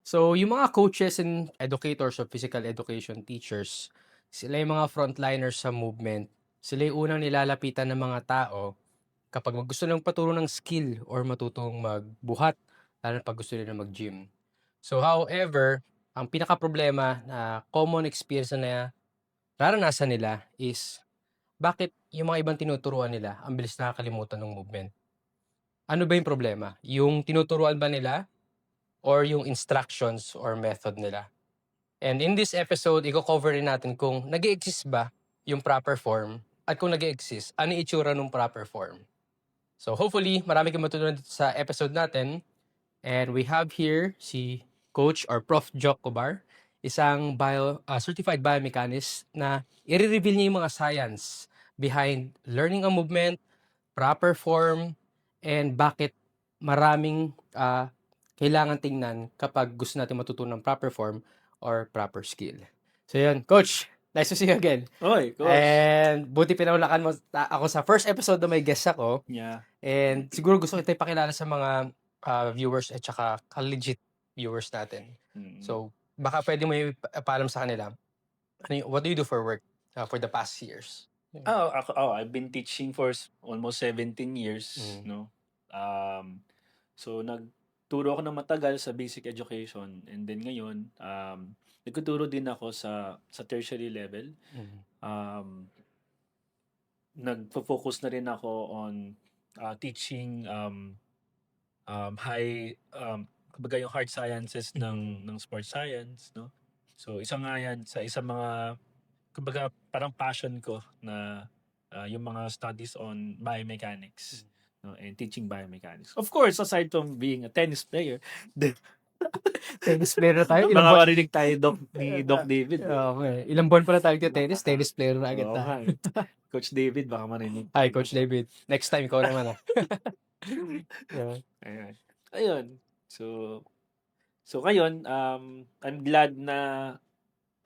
So, yung mga coaches and educators or physical education teachers, sila yung mga frontliners sa movement. Sila yung unang nilalapitan ng mga tao kapag gusto nilang paturo ng skill or matutong magbuhat, lalo na pag gusto nila mag-gym. So, however, ang pinaka-problema na common experience na nararanasan nila is bakit yung mga ibang tinuturuan nila ang bilis nakakalimutan ng movement? Ano ba yung problema? Yung tinuturuan ba nila or yung instructions or method nila? And in this episode, i-cover rin natin kung nag exist ba yung proper form at kung nag exist ano yung itsura ng proper form. So hopefully, marami kang matutunan dito sa episode natin. And we have here si Coach or Prof. Jock Cobar, isang certified biomechanist na i-reveal niya yung mga science behind learning a movement, proper form, and bakit maraming kailangan tingnan kapag gusto natin matutunan ng proper form or proper skill. So yun, Coach, nice to see you again. Oy, coach. And buti pinawlakan mo ako sa first episode na may guest ako. Yeah. And siguro gusto kita ipakilala sa mga viewers at saka ka-legit viewers natin. So baka pwede mo ipaalam sa kanila, what do you do for work for the past years? I've been teaching for almost 17 years, Mm. no? So nagturo ako ng matagal sa basic education, and then ngayon nagtuturo din ako sa tertiary level. Mm. Nagfo-focus na rin ako on teaching high kumbaga yung hard sciences ng sports science, no? So isa nga yan sa mga kumbaga parang passion ko na yung mga studies on biomechanics, no, and teaching biomechanics. Of course, aside from being a tennis player, Tennis player na tayo. baka marinig tayo ni Doc David. Okay. Ilang buwan pala tayo tennis player na agad Oo tayo. nga eh. Coach David, baka marinig. Hi, Coach David. Next time, ikaw naman Yeah. Ayun. So ngayon, I'm glad na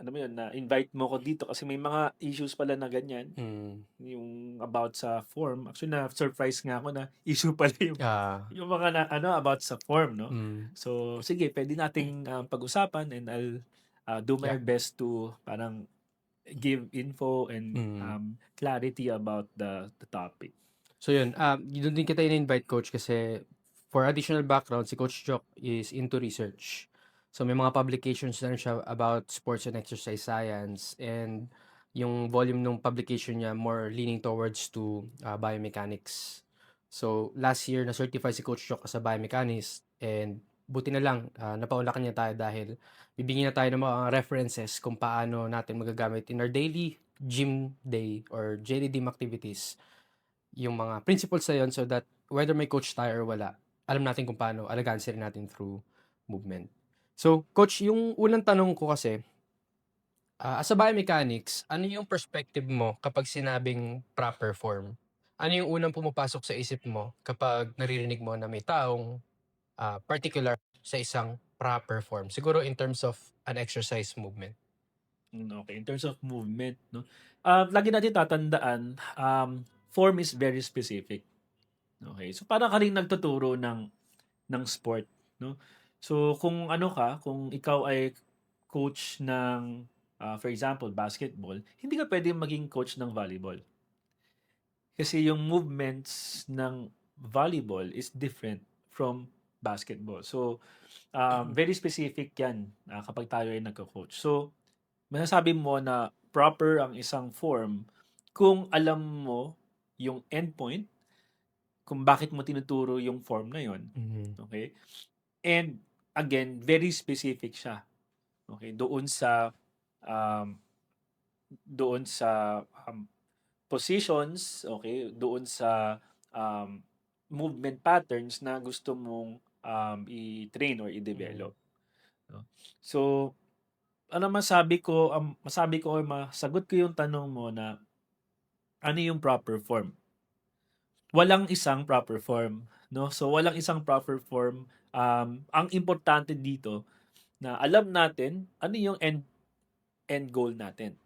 na-invite mo ko dito kasi may mga issues pala na ganyan. Yung about sa form. Actually, na-surprise nga ako na issue pala yung mga about sa form, no? So, sige, pwede nating pag-usapan, and I'll do my best to parang give info and clarity about the topic. So yun, doon din kita in-invite, Coach, kasi for additional background, si Coach Jock is into research. So may mga publications na rin siya about sports and exercise science, and yung volume ng publication niya more leaning towards to biomechanics. So last year na-certify si Coach Jock as a biomechanist, and buti na lang napaunlakan niya tayo dahil bibigyan na tayo ng mga references kung paano natin magagamit in our daily gym day or daily gym activities yung mga principles na yun, so that whether may coach tayo or wala, alam natin kung paano alagaan sila natin through movement. So, Coach, yung unang tanong ko kasi, as a biomechanics, ano yung perspective mo kapag sinabing proper form? Ano yung unang pumapasok sa isip mo kapag naririnig mo na may taong particular sa isang proper form? Siguro in terms of an exercise movement. Okay, in terms of movement, no? Lagi natin tatandaan, form is very specific. Okay, so parang ka rin nagtuturo ng sport, no? So kung kung ikaw ay coach ng for example, basketball, hindi ka pwedeng maging coach ng volleyball. Kasi yung movements ng volleyball is different from basketball. So very specific yan kapag tayo ay nagko-coach. So masasabi mo na proper ang isang form kung alam mo yung endpoint, kung bakit mo tinuturo yung form na yon. Okay? And again, very specific siya. Okay? Doon sa positions, okay? Doon sa movement patterns na gusto mong i-train or i-develop. No? So, masabi ko or masagot ko yung tanong mo na ano yung proper form. Walang isang proper form, no? So walang isang proper form. Ang importante dito na alam natin ano yung end goal natin.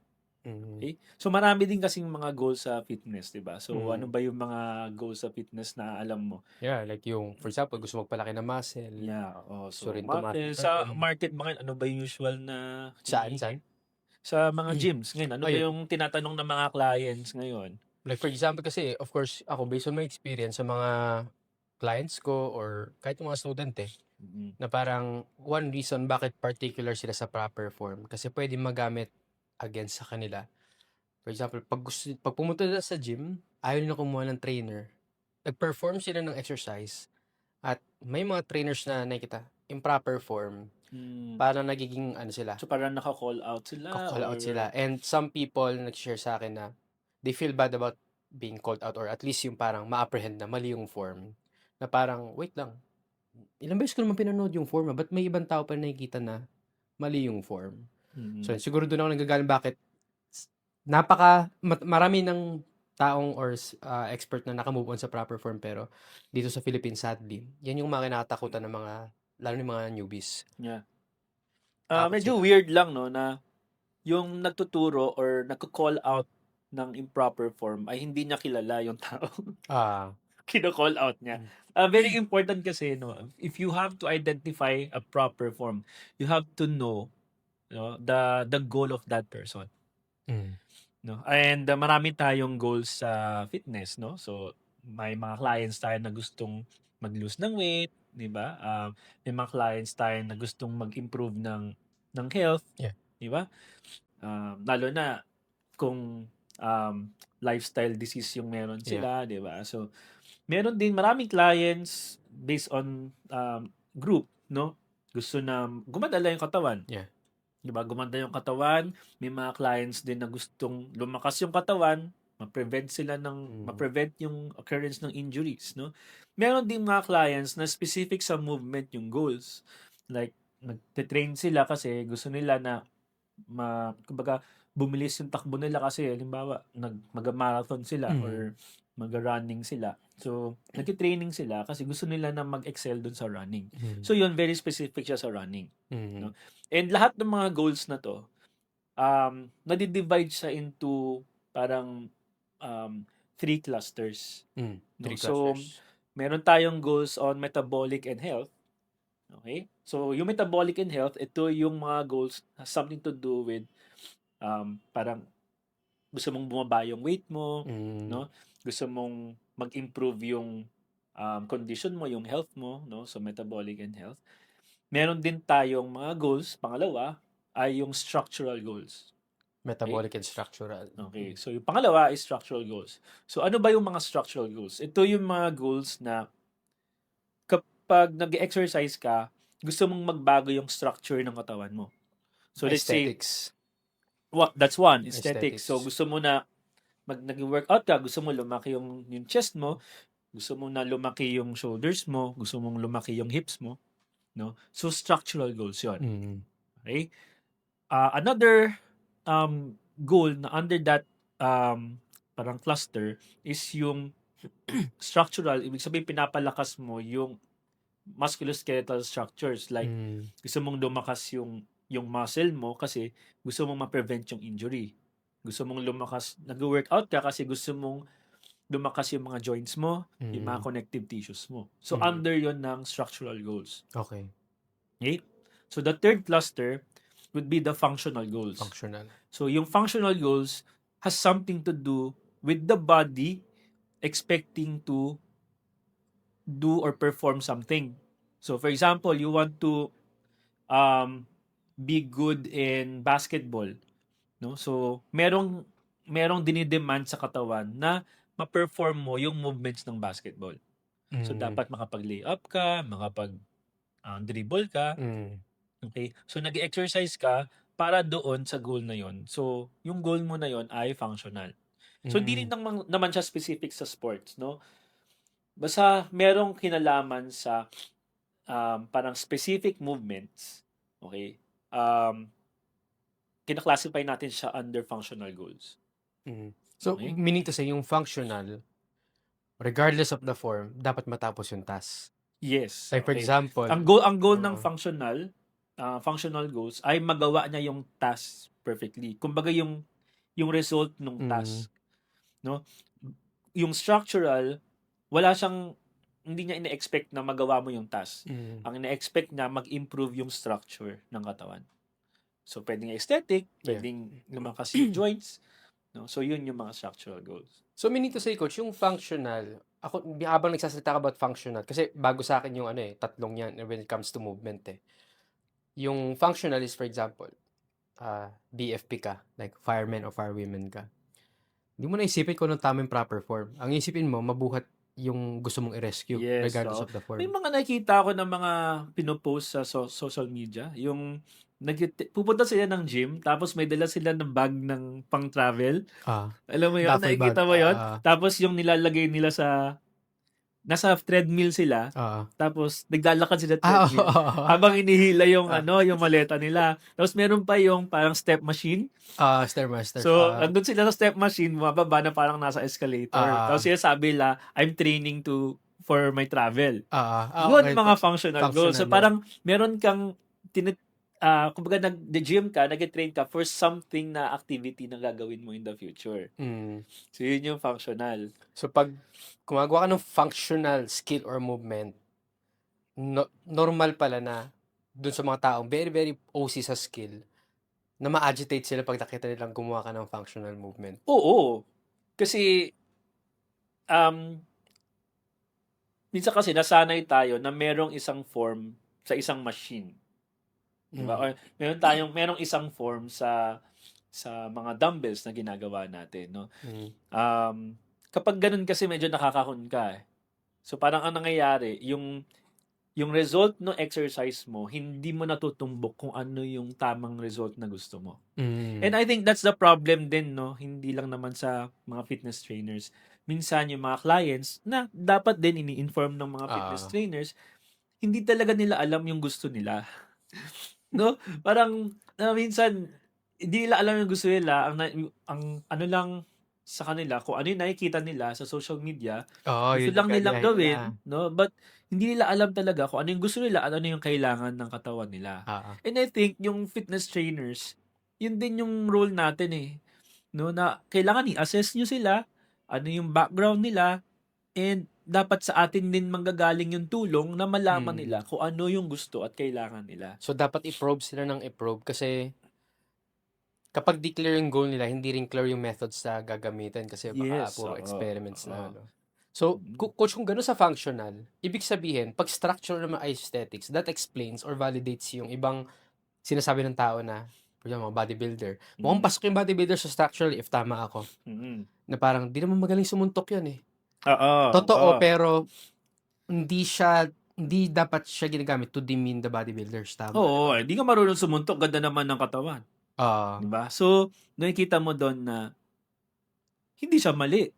Mm. Okay? So marami din kasing mga goals sa fitness, 'di ba? So ano Mm. ba yung mga goals sa fitness na alam mo? Yeah, like yung for example, gusto magpalaki ng muscle, Yeah, oo. gusto So rin tumaas sa market ba ngayon, ano ba yung usual na saan? sa mga gyms ngayon, ano ba Ayun, yung tinatanong ng mga clients ngayon? like for example kasi of course ako based on my experience sa mga clients ko or kahit yung mga student, Mm. na parang one reason bakit particular sila sa proper form kasi puwedeng magamit against sa kanila. For example, 'pag pumunta sila sa gym, ayaw nila kumuha ng trainer, nag-perform sila ng exercise at may mga trainers na nakikita improper form, Hmm. parang nagiging ano sila, So parang naka-call out sila call out or sila and some people nag-share sa akin na they feel bad about being called out or at least yung parang ma-apprehend na mali yung form, na parang, "Wait lang, ilang beses ko naman pinanood yung form, ba't may ibang tao pa nakikita na mali yung form?" So, mm. siguro dun ako nanggagaling bakit marami ng taong or expert na naka-move on sa proper form pero dito sa Philippines sadly, yan yung mga kinakatakutan ng mga lalo na yung mga newbies. Yeah. Takot Medyo sila. weird lang 'no na yung nagtuturo or nagko-call out ng improper form ay hindi niya kilala yung tao. Ah, Kino-call out niya. hmm, Very important kasi 'no, if you have to identify a proper form, you have to know, the goal of that person, hmm, 'no? And marami tayong goals sa fitness, 'no? So, may mga clients tayo na gustong mag-lose ng weight, 'di ba? May mga clients tayo na gustong mag-improve ng health, yeah, 'di ba? Lalo na kung, lifestyle disease yung meron yeah, sila, 'di ba? So, meron din maraming clients based on, group 'no, gusto na gumadala yung katawan, yeah, 'di ba? Gumanda yung katawan, may mga clients din na gustong lumakas yung katawan, mm, ma-prevent yung occurrence ng injuries 'no. Meron din mga clients na specific sa movement yung goals. Like nagte-train sila kasi gusto nila na kumbaga bumilis yung takbo nila kasi halimbawa maga-marathon sila mm, or maga-running sila. So, nagte-training sila kasi gusto nila na mag-excel dun sa running. mm, So, yun very specific siya sa running, mm, 'no? And lahat ng mga goals na 'to, nadi-divide siya into parang, um, 3 clusters, 'no? 3 So, clusters. meron tayong goals on metabolic and health, okay? So, yung metabolic and health, ito yung mga goals has something to do with, parang gusto mong bumaba yung weight mo, Hmm, 'no? Gusto mong mag-improve yung, condition mo, yung health mo, 'no? So, metabolic and health. Meron din tayong mga goals, pangalawa ay yung structural goals, okey? metabolic and structural. Okay, so yung pangalawa is structural goals. So, ano ba yung mga structural goals? Ito yung mga goals na kapag nag-e-exercise ka, gusto mong magbago yung structure ng katawan mo. So, let's say, Aesthetics, that's one, aesthetics. So, aesthetics. gusto mo na nagwo-workout ka, gusto mo lumaki yung chest mo, gusto mo na lumaki yung shoulders mo, gusto mong lumaki yung hips mo, 'no? So, structural goals 'yon, Mm, okey? Another, goal na under that, parang cluster is yung structural, ibig sabihin pinapalakas mo yung musculoskeletal structures like hmm, gusto mong lumakas yung muscle mo kasi gusto mong ma-prevent yung injury. Gusto mong lumakas nagwo-workout ka kasi gusto mong lumakas yung mga joints mo, yung mga mm, connective tissues mo. So, mm, under yon ng structural goals. okey, Okay? So, the third cluster would be the functional goals. functional. So, yung functional goals has something to do with the body expecting to do or perform something. So, for example, you want to, um, be good in basketball, no? So, merong dinidemand sa katawan na ma-perform mo yung movements ng basketball. So, Mm, dapat makapag-layup ka, dribble ka, hmm, okay? So, nag-e-exercise ka para doon sa goal na yon. So, yung goal mo na yon ay functional. So, hindi rin mm, naman siya specific sa sports, no? Basta merong kinalaman sa, parang specific movements, okay? Um, Kina-classify natin siya under functional goals, mm. So, okay? meaning to say yung functional, regardless of the form, dapat matapos yung task. Yes, Like for okay. example Ang goal ng oo, functional goals ay magawa niya yung task perfectly. Kumbaga yung yung result ng Mm. task, no? Yung structural, wala siyang hindi niya ine-expect na magawa mo yung task. Mm. Ang ine-expect niya mag-improve yung structure ng katawan. So, pwedeng aesthetic, Yeah. pwedeng lumakas yung joints, no? So, yun yung mga structural goals. So, meaning to say, coach, yung functional, ako, habang nagsasalita ka about functional, kasi bago sa akin yung tatlong yan when it comes to movement eh. Yung functional is, for example, BFP ka, like fireman or firewomen ka. Hindi mo na isipin kung anong tamang proper form. Ang isipin mo, mabuhat yung gusto mong i-rescue, Yes, regardless so of the may form. mga nakikita ako ng mga pinopost sa social media, yung pupunta sila ng gym, tapos may dala sila ng bag ng pang-travel. Ah, Alam mo yun? duffel bag. Nakikita mo yun? Tapos yung nilalagay nila nasa treadmill sila, tapos naglalakad sila treadmill habang inihila yung yung maleta nila. Tapos meron pa yung parang step machine. Stairmaster. So, andun sila sa step machine, bumababa na parang nasa escalator. Tapos sila sabi nila, I'm training for my travel. Yun Okay. mga functional goals. So, Functional, parang meron kang kumbaga nag-gym ka, nag-train ka for something na activity na gagawin mo in the future. So, yun yung functional. So, pag gumagawa ka ng functional skill or movement, normal pala na dun sa mga taong very, very OC sa skill, na ma-agitate sila pag nakita nilang gumawa ka ng functional movement. Oo. Kasi, minsan kasi nasanay tayo na merong isang form sa isang machine. Diba? Or merong isang form sa mga dumbbells na ginagawa natin, no? Kapag ganun kasi medyo nakakahon ka eh. So parang ang nangyayari, yung result no exercise mo, hindi mo natutumbok kung ano yung tamang result na gusto mo. And I think that's the problem din, no? Hindi lang naman sa mga fitness trainers. Minsan yung mga clients na dapat din ini-inform ng mga fitness trainers, hindi talaga nila alam yung gusto nila. No? Parang minsan hindi nila alam yung gusto nila, ang ano lang sa kanila, kung ano yung nakikita nila sa social media, gusto lang nilang gawin, no? But hindi nila alam talaga kung ano yung gusto nila at ano yung kailangan ng katawan nila. And I think yung fitness trainers, yun din yung role natin eh. No, na kailangan i-assess nyo sila, ano yung background nila, and dapat sa atin din manggagaling yung tulong na malaman nila kung ano yung gusto at kailangan nila. So, dapat i-probe sila ng i-probe kasi kapag di clear yung goal nila, hindi rin clear yung methods na gagamitin kasi baka puro experiments na. No? So, coach, kung gano'n sa functional, ibig sabihin, pag structural naman aesthetics, that explains or validates yung ibang sinasabi ng tao na, for example, mga bodybuilder. Mukhang pasok yung bodybuilder sa structural if tama ako. Na parang, di naman magaling sumuntok yun eh. Totoo, pero hindi dapat siya ginagamit to demean the bodybuilders. Tama. Oo, hindi ka marunong sumuntok, ganda naman ng katawan. Diba? So, nakikita mo doon na hindi siya mali.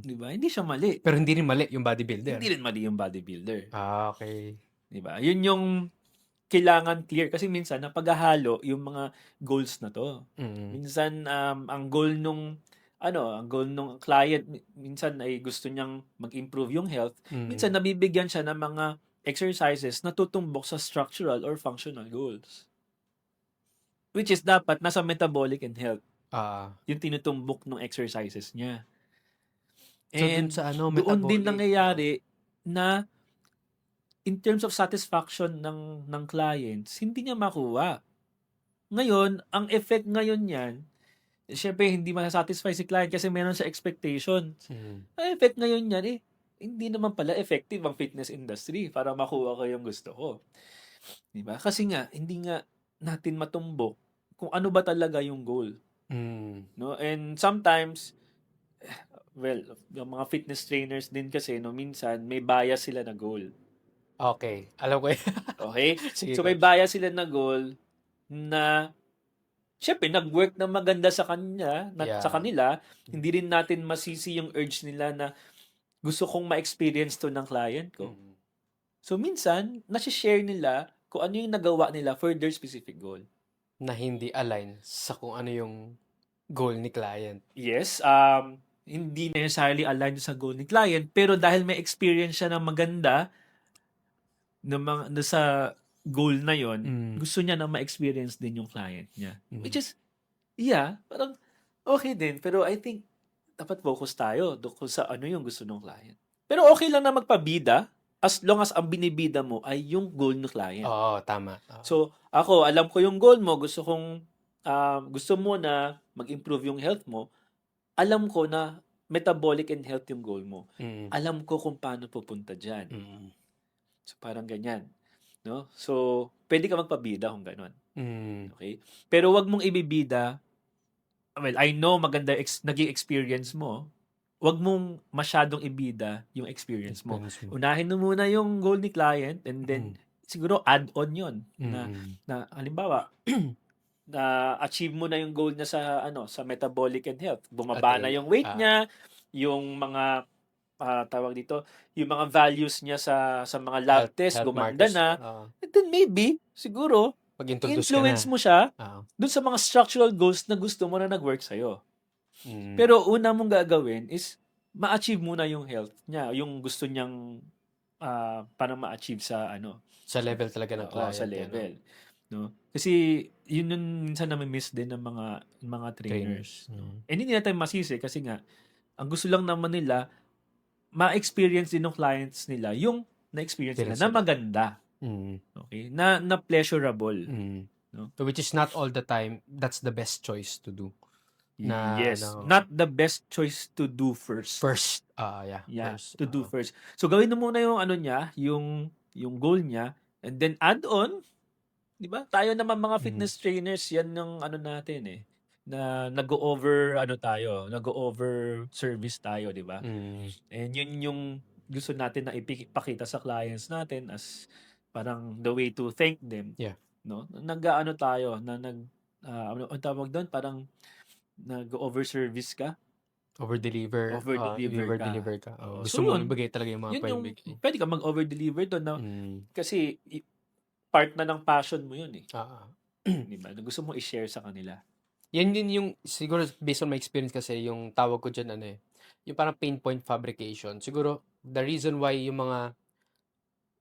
Diba? Hindi siya mali. Pero hindi rin mali yung bodybuilder. Hindi rin mali yung bodybuilder. Okay. Diba? Yun yung kailangan clear. Kasi minsan, napaghahalo yung mga goals na to. Minsan, ang goal nung client, minsan ay gusto niyang mag-improve yung health. Minsan, nabibigyan siya ng mga exercises na tutumbok sa structural or functional goals. Which is dapat nasa metabolic and health. Yung tinutumbok ng exercises niya. And so doon din nangyayari na in terms of satisfaction ng clients, hindi niya makuha. Ngayon, ang effect ngayon yan, syempre hindi masasatisfy si client kasi meron siya expectations. Ang effect ngayon yan hindi naman pala effective ang fitness industry para makuha ko yung gusto ko. Diba? Kasi nga, hindi nga natin matumbok kung ano ba talaga yung goal. No? And sometimes, yung mga fitness trainers din kasi, no, minsan, may bias sila na goal. Okay. Alam ko yan. Okay? So, may bias sila na goal na, syempre, nag-work na maganda sa kanila, hindi rin natin masisi yung urge nila na gusto kong ma-experience to ng client ko. So, minsan, nasi-share nila kung ano yung nagawa nila for their specific goal. Na hindi align sa kung ano yung goal ni client. Yes, hindi necessarily align sa goal ni client, pero dahil may experience siya na maganda sa goal na yon, gusto niya na ma-experience din yung client niya. Which is, parang Okay din, pero I think dapat focus tayo kung sa ano yung gusto ng client. Pero okay lang na magpabida as long as ang binibida mo ay yung goal ng client. Oo, tama. Oo. So, ako, alam ko yung goal mo, gusto mo na mag-improve yung health mo, alam ko na metabolic and health yung goal mo. Mm. Alam ko kung paano pupunta dyan. Mm. So, parang ganyan. No? So, pwede ka magpabida kung ganon. Mm. Okay? Pero wag mong ibibida. Well, I know maganda naging experience mo. Wag mong masyadong ibida yung experience mo. Experience mo. Unahin mo muna yung goal ni client and then siguro add on yun Mm. na halimbawa na achieve mo na yung goal niya sa metabolic and health. Bumaba na yung weight niya, yung mga tawag dito, yung mga values niya sa mga lab test Health gumanda markers. na. Oo. And then maybe siguro Pag-introduce ka influence na. mo siya Oo. dun sa mga structural goals na gusto mo na nag-work sa'yo. Mm. Pero una mong gagawin is ma-achieve muna yung health niya, yung gusto niyang parang ma-achieve sa level talaga ng client. sa level. No? Kasi yun yung minsan na-miss din ng mga trainers. No? And hindi natin masisi kasi nga ang gusto lang naman nila ma-experience din ng clients nila yung na-experience nila na maganda. Mm. Okay? Na pleasurable. Mm. No? So which is not all the time that's the best choice to do. Yes. Not the best choice to do first. First. To do first. So gawin mo muna yung niya, yung goal niya, and then add on, 'di ba? Tayo naman mga fitness trainers, yan yung natin na nag-over nag-over service tayo, 'di ba? And yun yung gusto natin na ipakita sa clients natin as parang the way to thank them. Yeah. No? Tayo na ang tawag doon, parang nag-over service ka. Over-deliver. Over-deliver ka. Oo. Gusto So mo yun, ibigay talaga yung mga paibigay. pwede ka mag-over-deliver doon na kasi part na ng passion mo yun eh. Di ba? Gusto mo i-share sa kanila. Yan din yung, siguro based on my experience kasi, yung tawag ko dyan, yung parang pain point fabrication. Siguro, the reason why yung mga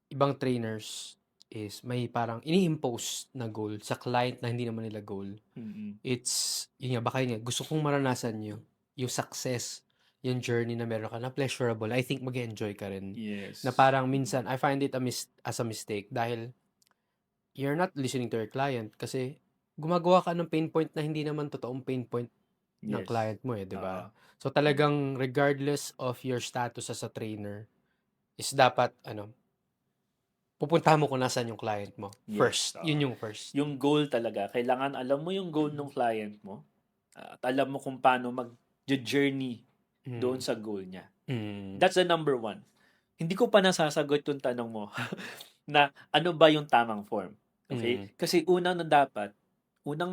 ibang trainers is may parang ini-impose na goal sa client na hindi naman nila goal. It's, yun nga, baka yun nga, gusto kong maranasan yung success, yung journey na meron ka na pleasurable. I think mag-enjoy ka rin. Yes. Na parang minsan, I find it as a mistake dahil you're not listening to your client kasi gumagawa ka ng pain point na hindi naman totoong pain point ng client mo di ba? So talagang regardless of your status as a trainer is dapat pupuntahan mo kung nasaan yung client mo. First. Yun yung first. Yung goal talaga. Kailangan alam mo yung goal ng client mo at alam mo kung paano mag-journey doon sa goal niya. That's the number one. Hindi ko pa nasasagot yung tanong mo na ano ba yung tamang form. Okay? Kasi unang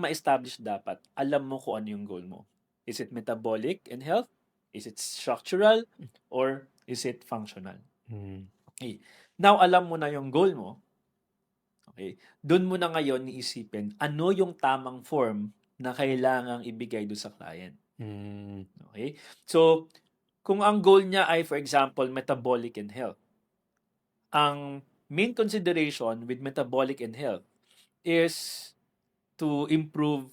ma-establish dapat, alam mo kung ano yung goal mo. Is it metabolic and health? Is it structural? Or is it functional? Okay. Now, alam mo na yung goal mo. Okay. Doon mo na ngayon iisipin ano yung tamang form na kailangang ibigay doon sa client. Okay? So, kung ang goal niya ay, for example, metabolic and health, ang main consideration with metabolic and health is to improve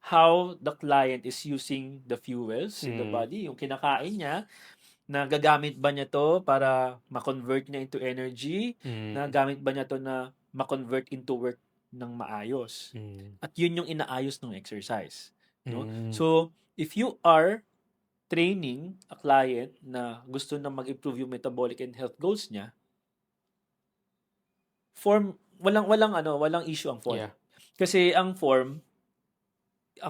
how the client is using the fuels in the body, yung kinakain niya, na gagamit ba niya to para ma-convert niya into energy, na gamit ba niya to na ma-convert into work ng maayos. At yun yung inaayos ng exercise. No? So, if you are training a client na gusto na mag-improve yung metabolic and health goals niya, walang issue ang form. Yeah. Kasi ang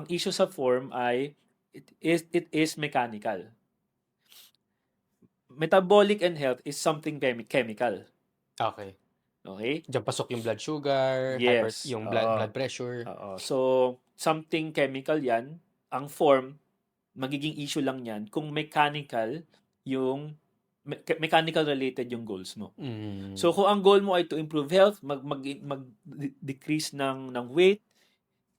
issue sa form ay it is mechanical. Metabolic and health is something chemical. Okay. Okay? Diyan pasok yung blood sugar, Yes. yung blood pressure. So, something chemical yan. Ang form, magiging issue lang yan kung mechanical related yung goals mo. So, kung ang goal mo ay to improve health, mag-decrease ng weight,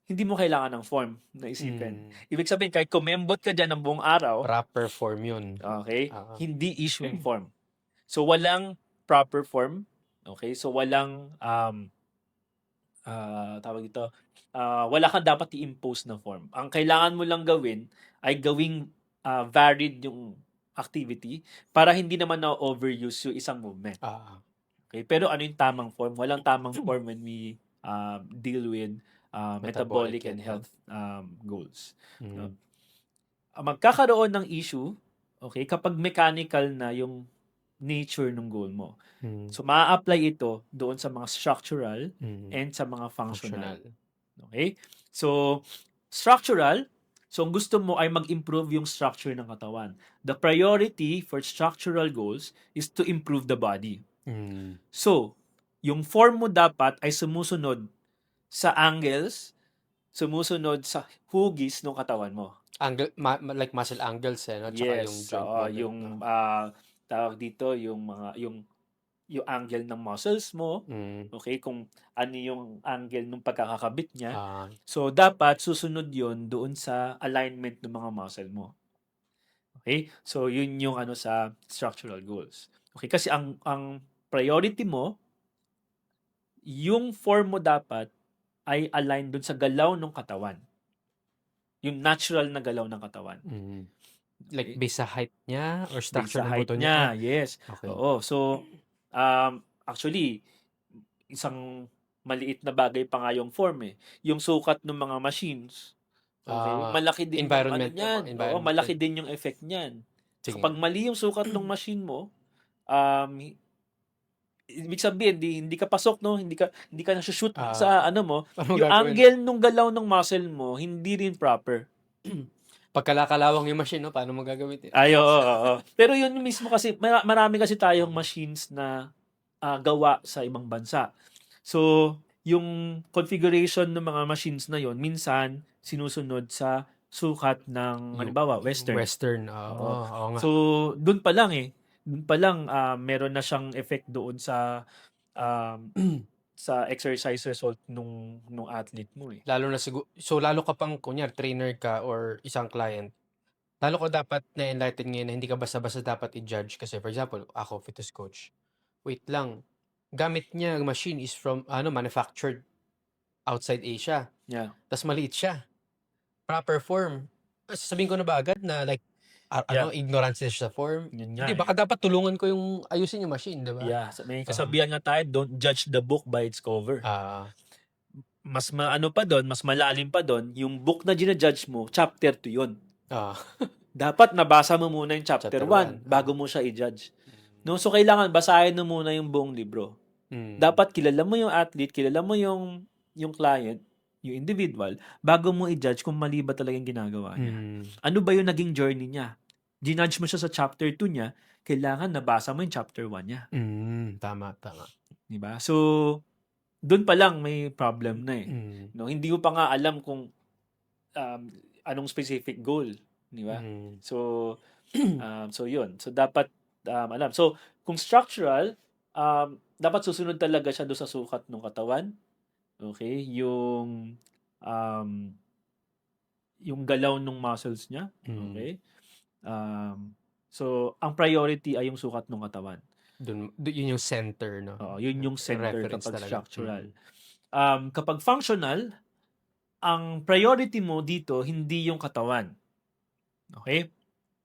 hindi mo kailangan ng form na isipin. Ibig sabihin, kahit kumembot ka dyan ng buong araw, proper form yun. Okay? Hindi issue yung form. So, walang proper form. Okay? So, walang tawag ito, wala kang dapat i-impose na form. Ang kailangan mo lang gawin ay gawing varied yung activity para hindi naman na-overuse yung isang movement. Ah, Okay? Pero ano yung tamang form? Walang tamang form when we deal with metabolic metabolic and and health. health goals. No? Mm. Magkakaroon ng issue, okay, kapag mechanical na yung nature ng goal mo. Mm. So, maa-apply ito doon sa mga structural Mm. and sa mga functional. Functional. Okay? So, structural, so ang gusto mo ay mag-improve yung structure ng katawan. The priority for structural goals is to improve the body. Mm. So, yung form mo dapat ay sumusunod sa angles, sumusunod sa hugis ng katawan mo. Angle, like muscle angles no? Tsaka yung Yes, joint movement. yung tawag dito yung mga yung angle ng muscles mo, Mm. okay, kung ano yung angle ng pagkakakabit niya. Ah, So dapat susunod 'yon doon sa alignment ng mga muscle mo. Okay? So yun yung ano sa structural goals. Okay, kasi ang priority mo, yung form mo dapat ay align doon sa galaw ng katawan. Yung natural na galaw ng katawan. mm. Like Okay? base sa height niya or Base structure sa ng height buto niya, niya? yes. Okay. Oo. So, actually, isang maliit na bagay pa nga yung form eh. Yung sukat ng mga machines, okay, malaki din yung ano Environment, niyan. Oo, environment malaki din. din yung effect niyan. Sige. Kapag mali yung sukat ng machine mo, ibig sabihin, hindi ka pasok, no? Hindi ka na-shoot sa ano mo. Paano Yung gagawin? angle nung galaw ng muscle mo, hindi rin proper. Pagkalakalawang yung machine, no? Paano mo gagawin? Ay, oo. Pero yun mismo kasi, marami kasi tayong machines na gawa sa ibang bansa. So, yung configuration ng mga machines na yon minsan sinusunod sa sukat ng halimbawa Western. Western, Oo. oo nga. So, doon pa lang meron na siyang effect doon sa sa exercise result nung athlete mo eh. Lalo na so lalo ka pang kunyari trainer ka or isang client, lalo ka dapat na-enlighten ngayon na hindi ka basta-basta dapat i-judge kasi for example, ako fitness coach. Wait lang. Gamit niya machine is from manufactured outside Asia. Yeah. Tas maliit siya. Proper form. Sasabihin ko na ba agad na like Yeah. ignorance siya sa form? Yun nga Hindi, baka dapat tulungan ko yung ayusin yung machine, di ba? Yeah, may kasabihan nga tayo, don't judge the book by its cover. Mas mas malalim pa doon, yung book na ginajudge mo, chapter 2 yun. Dapat nabasa mo muna yung chapter 1 bago mo siya i-judge. No, so kailangan basahin mo muna yung buong libro. Dapat kilala mo yung athlete, kilala mo yung client, yung individual, bago mo i-judge kung mali ba talaga yung ginagawa niya. Ano ba yung naging journey niya? Ginudge mo siya sa chapter 2 niya, kailangan nabasa mo yung chapter 1 niya. Tama. Diba? So, doon pa lang may problem na eh. No, hindi mo pa nga alam kung anong specific goal, di ba? So, so yun. So dapat alam. So, kung structural, dapat susunod talaga siya doon sa sukat ng katawan. Okay? Yung galaw ng muscles niya. Okay? So, ang priority ay yung sukat ng katawan. Yun yung center, no? Oo, yun yung center Reference kapag talaga. structural. Kapag functional, ang priority mo dito, hindi yung katawan. Okay?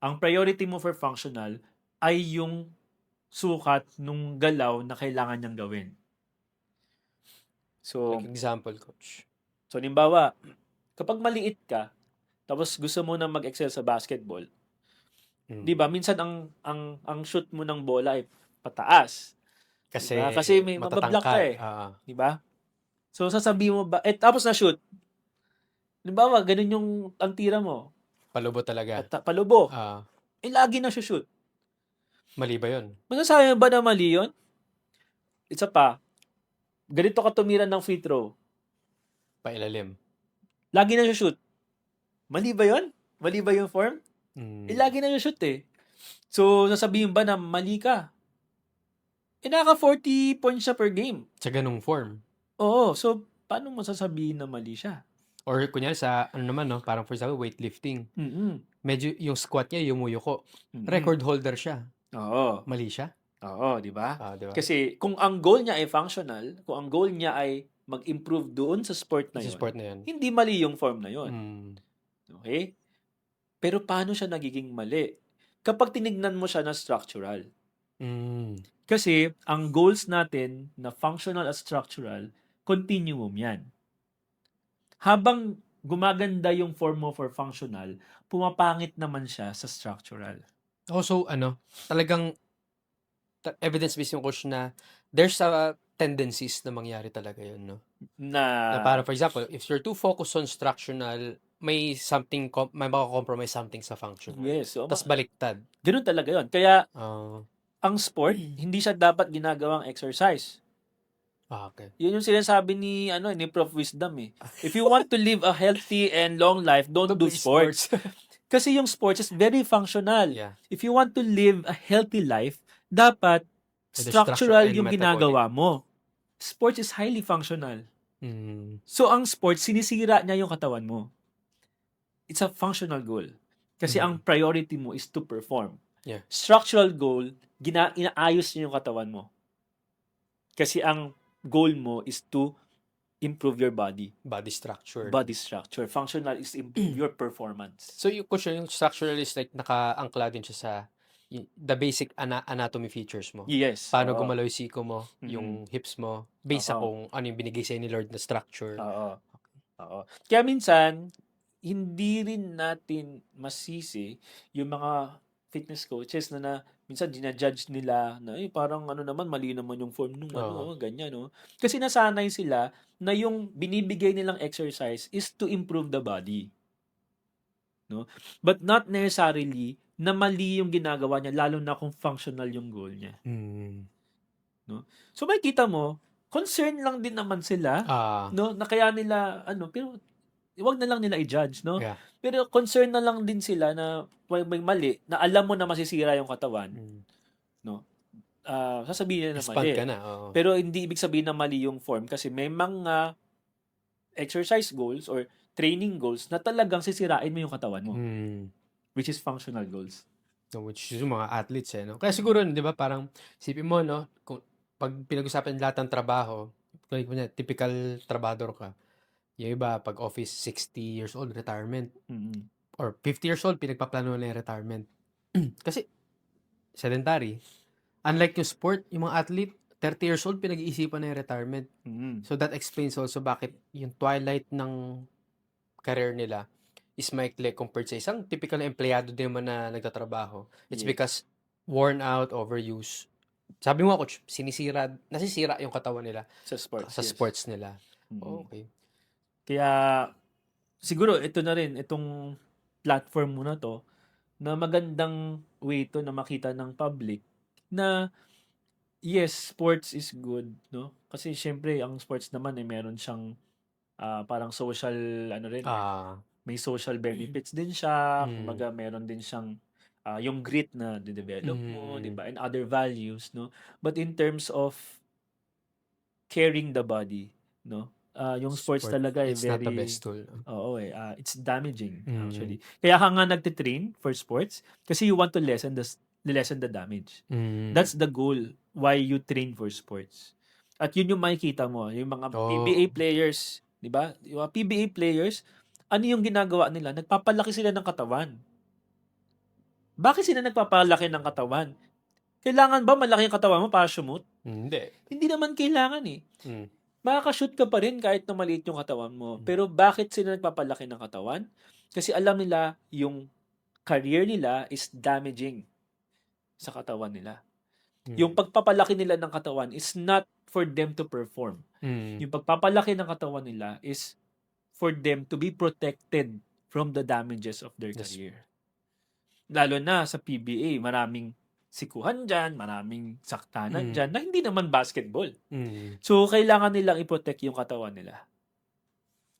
Ang priority mo for functional ay yung sukat nung galaw na kailangan niyang gawin. So, like example, coach. So, halimbawa, kapag maliit ka, tapos gusto mo na mag-excel sa basketball, di ba, minsan ang shoot mo ng bola ay pataas. Kasi, diba? Kasi may mabablock ka eh. Di ba? So, sasabihin mo ba, tapos na shoot. Halimbawa, ganun yung ang tira mo. Palubo talaga. Palubo. Lagi na shoot. Mali ba yun? Masasabi mo ba na mali yun? Isa pa, ganito ka tumira ng free throw. Pailalim. Lagi na shoot. Mali ba yun? Mali ba yung form? Lagi na shoot eh. So, sasabihin ba na mali ka? Naka 40 points siya per game. Sa ganung form. Oo. So, paano mo sasabihin na mali siya? Or kunyari sa, parang for example, weightlifting. Medyo yung squat niya, yumuyuko. Record holder siya. Mali siya? Oo, di ba? Diba? Kasi kung ang goal niya ay functional, kung ang goal niya ay mag-improve doon sa sport na Sa yon, sport na yun. hindi mali yung form na yon. Mm. Okay? Pero paano siya nagiging mali? Kapag tinignan mo siya na structural. Mm. Kasi ang goals natin na functional at structural, continuum yan. Habang gumaganda yung form mo for functional, pumapangit naman siya sa structural. Also, talagang evidence-based yung coach na there's a tendencies na mangyari talaga yun, no? Na Na, para, for example, if you're too focused on structural, may mako-compromise something sa functional. yes, so, Tas baliktad. ganun talaga yon. Kaya, Ah, ang sport, hindi siya dapat ginagawang exercise. okay. Yun yung sinasabi ni Prof. Wisdom eh. If you want to live a healthy and long life, don't do sports. Kasi yung sports is very functional. Yeah. If you want to live a healthy life, dapat Whether structure structural and yung metabolic. ginagawa mo. Sports is highly functional. Mm. So, ang sports, sinisira niya yung katawan mo. It's a functional goal. Kasi ang priority mo is to perform. Yeah. Structural goal, inaayos niya yung katawan mo. Kasi ang goal mo is to improve your body. Body structure. Body structure. Functional is improve your performance. So yung coach, yung structural is like naka-ankla din siya sa the basic anatomy features mo. Yes. Paano oo. gumalaw yung siko mo, yung hips mo, based sa kung ano yung binigay sa'yo ni Lord na structure. Oo. Oo. Kaya minsan, hindi rin natin masisi yung mga fitness coaches na minsan dinajudge nila na parang naman mali naman yung form nung ganyan, no? Kasi nasanay sila na yung binibigay nilang exercise is to improve the body. No? But not necessarily na mali yung ginagawa niya, lalo na kung functional yung goal niya. Mm. No? So makikita mo, concern lang din naman sila, no? Na kaya nila pero wag na lang nila i-judge, no? Yeah. Pero concern na lang din sila na may mali, na alam mo na masisira yung katawan, no? Sasabihin na Expand mali. ka na. Pero hindi ibig sabihin na mali yung form kasi may mga exercise goals or training goals na talagang sisirain mo yung katawan mo, which is functional goals. So, which is yung mga athletes no? Kaya siguro, di ba, parang isipin mo, no? Kung, pag pinag-usapan lahat ng trabaho, typical trabador ka, yung iba, pag office, 60 years old, retirement. Or 50 years old, pinagpaplano na yung retirement. Kasi, sedentary. Unlike yung sport, yung mga athlete, 30 years old, pinag-iisipan na yung retirement. So, that explains also bakit yung twilight ng career nila is maikli compared sa isang typical na empleyado din naman na nagtatrabaho. It's because worn out, overuse. Sabi mo, coach, nasisira yung katawan nila Sa sports. sa sports nila. Okay. Kaya, siguro, ito na rin, itong platform mo na to, na magandang way to na makita ng public na, yes, sports is good, no? Kasi, syempre, ang sports naman, meron siyang parang social, rin, may social benefits din siya, kumbaga meron din siyang yung grit na de-develop mo, di ba? And other values, no? But in terms of caring the body, no? Yung sports talaga it's very... not the best tool. Oo it's damaging, actually. Kaya ka nga nagtitrain for sports kasi you want to lessen the damage. That's the goal why you train for sports. At yun yung makikita mo, yung mga PBA players, di ba? Yung mga PBA players, ano yung ginagawa nila? Nagpapalaki sila ng katawan. Bakit sila nagpapalaki ng katawan? Kailangan ba malaki ang katawan mo para shoot? Hindi. Hindi naman kailangan eh. Makaka-shoot ka pa rin kahit na maliit yung katawan mo. Pero bakit sila nagpapalaki ng katawan? Kasi alam nila yung career nila is damaging sa katawan nila. Yung pagpapalaki nila ng katawan is not for them to perform. Yung pagpapalaki ng katawan nila is for them to be protected from the damages of their career. Lalo na sa PBA, maraming sikuhan dyan, maraming saktanan dyan, na hindi naman basketball. So, kailangan nilang i-protect yung katawan nila.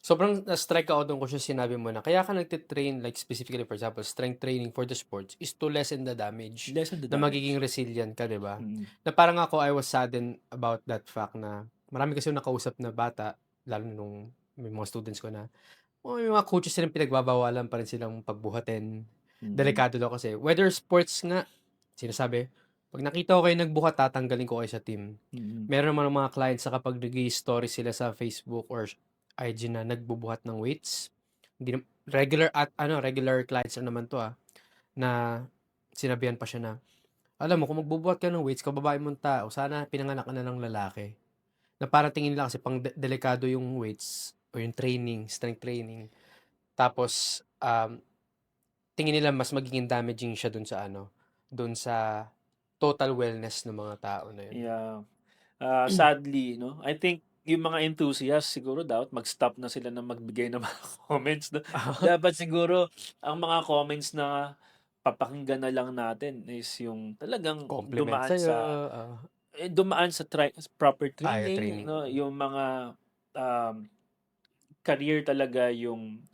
Sobrang na-strike ako doon ko siya sinabi mo na kaya ka nagtitrain, like specifically, for example, strength training for the sports is to lessen the damage. Na magiging resilient ka, di ba? Na parang ako, I was saddened about that fact na marami kasi yung nakausap na bata, lalo nung may mga students ko na, may mga coaches silang pinagbabawalan pa rin silang pagbuhatin. Delikado daw kasi. Whether sports nga, sinasabi, 'Pag nakita ko kayo nagbuhat, tatanggalin ko kayo sa team. Mm. Meron naman ng mga clients na kapag nag-i-story sila sa Facebook or IG na nagbubuhat ng weights, hindi regular clients na naman 'to, na sinabihan pa siya na, "Alam mo kung magbubuhat ka ng weights, kababae mong tao, sana pinanganak ka na ng lalaki." Na parang tingin nila kasi delikado yung weights o yung training, strength training. Tapos, tingin nila mas magiging damaging siya dun sa total wellness ng mga tao na yun. Yeah. Sadly, no, I think yung mga enthusiasts siguro dapat mag-stop na sila na magbigay ng mga comments, no? Dapat siguro ang mga comments na papakinggan na lang natin is yung talagang Compliment sa'yo, dumaan sa proper training, training. no? Yung mga um, career talaga yung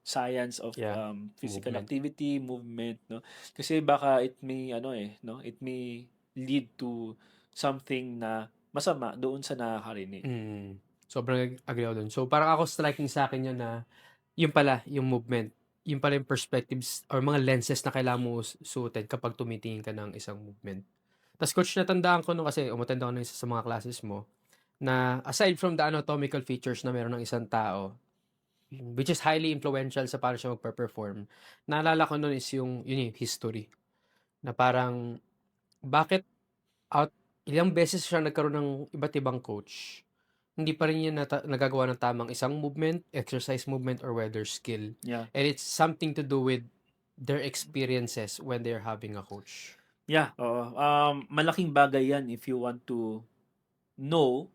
science of Yeah, physical movement. activity, movement, no? Kasi baka it may no, it may lead to something na masama doon sa nakakarinig. Sobrang agree ako dun. So, parang ako striking sa akin yun na yun pala yung movement, yun pala yung perspectives or mga lenses na kailangan mo suotin kapag tumitingin ka ng isang movement. Tas coach, natandaan ko kasi umattend ako ng isa sa mga classes mo, na aside from the anatomical features na meron ng isang tao, which is highly influential sa paano siya magpe-perform, naalala ko nun is yung history. Na parang, bakit out ilang beses siya nagkaroon ng iba't ibang coach, hindi pa rin niya nagagawa ng tamang isang movement, exercise movement, or whether skill. Yeah. And it's something to do with their experiences when they're having a coach. Yeah, oo. Malaking bagay yan if you want to know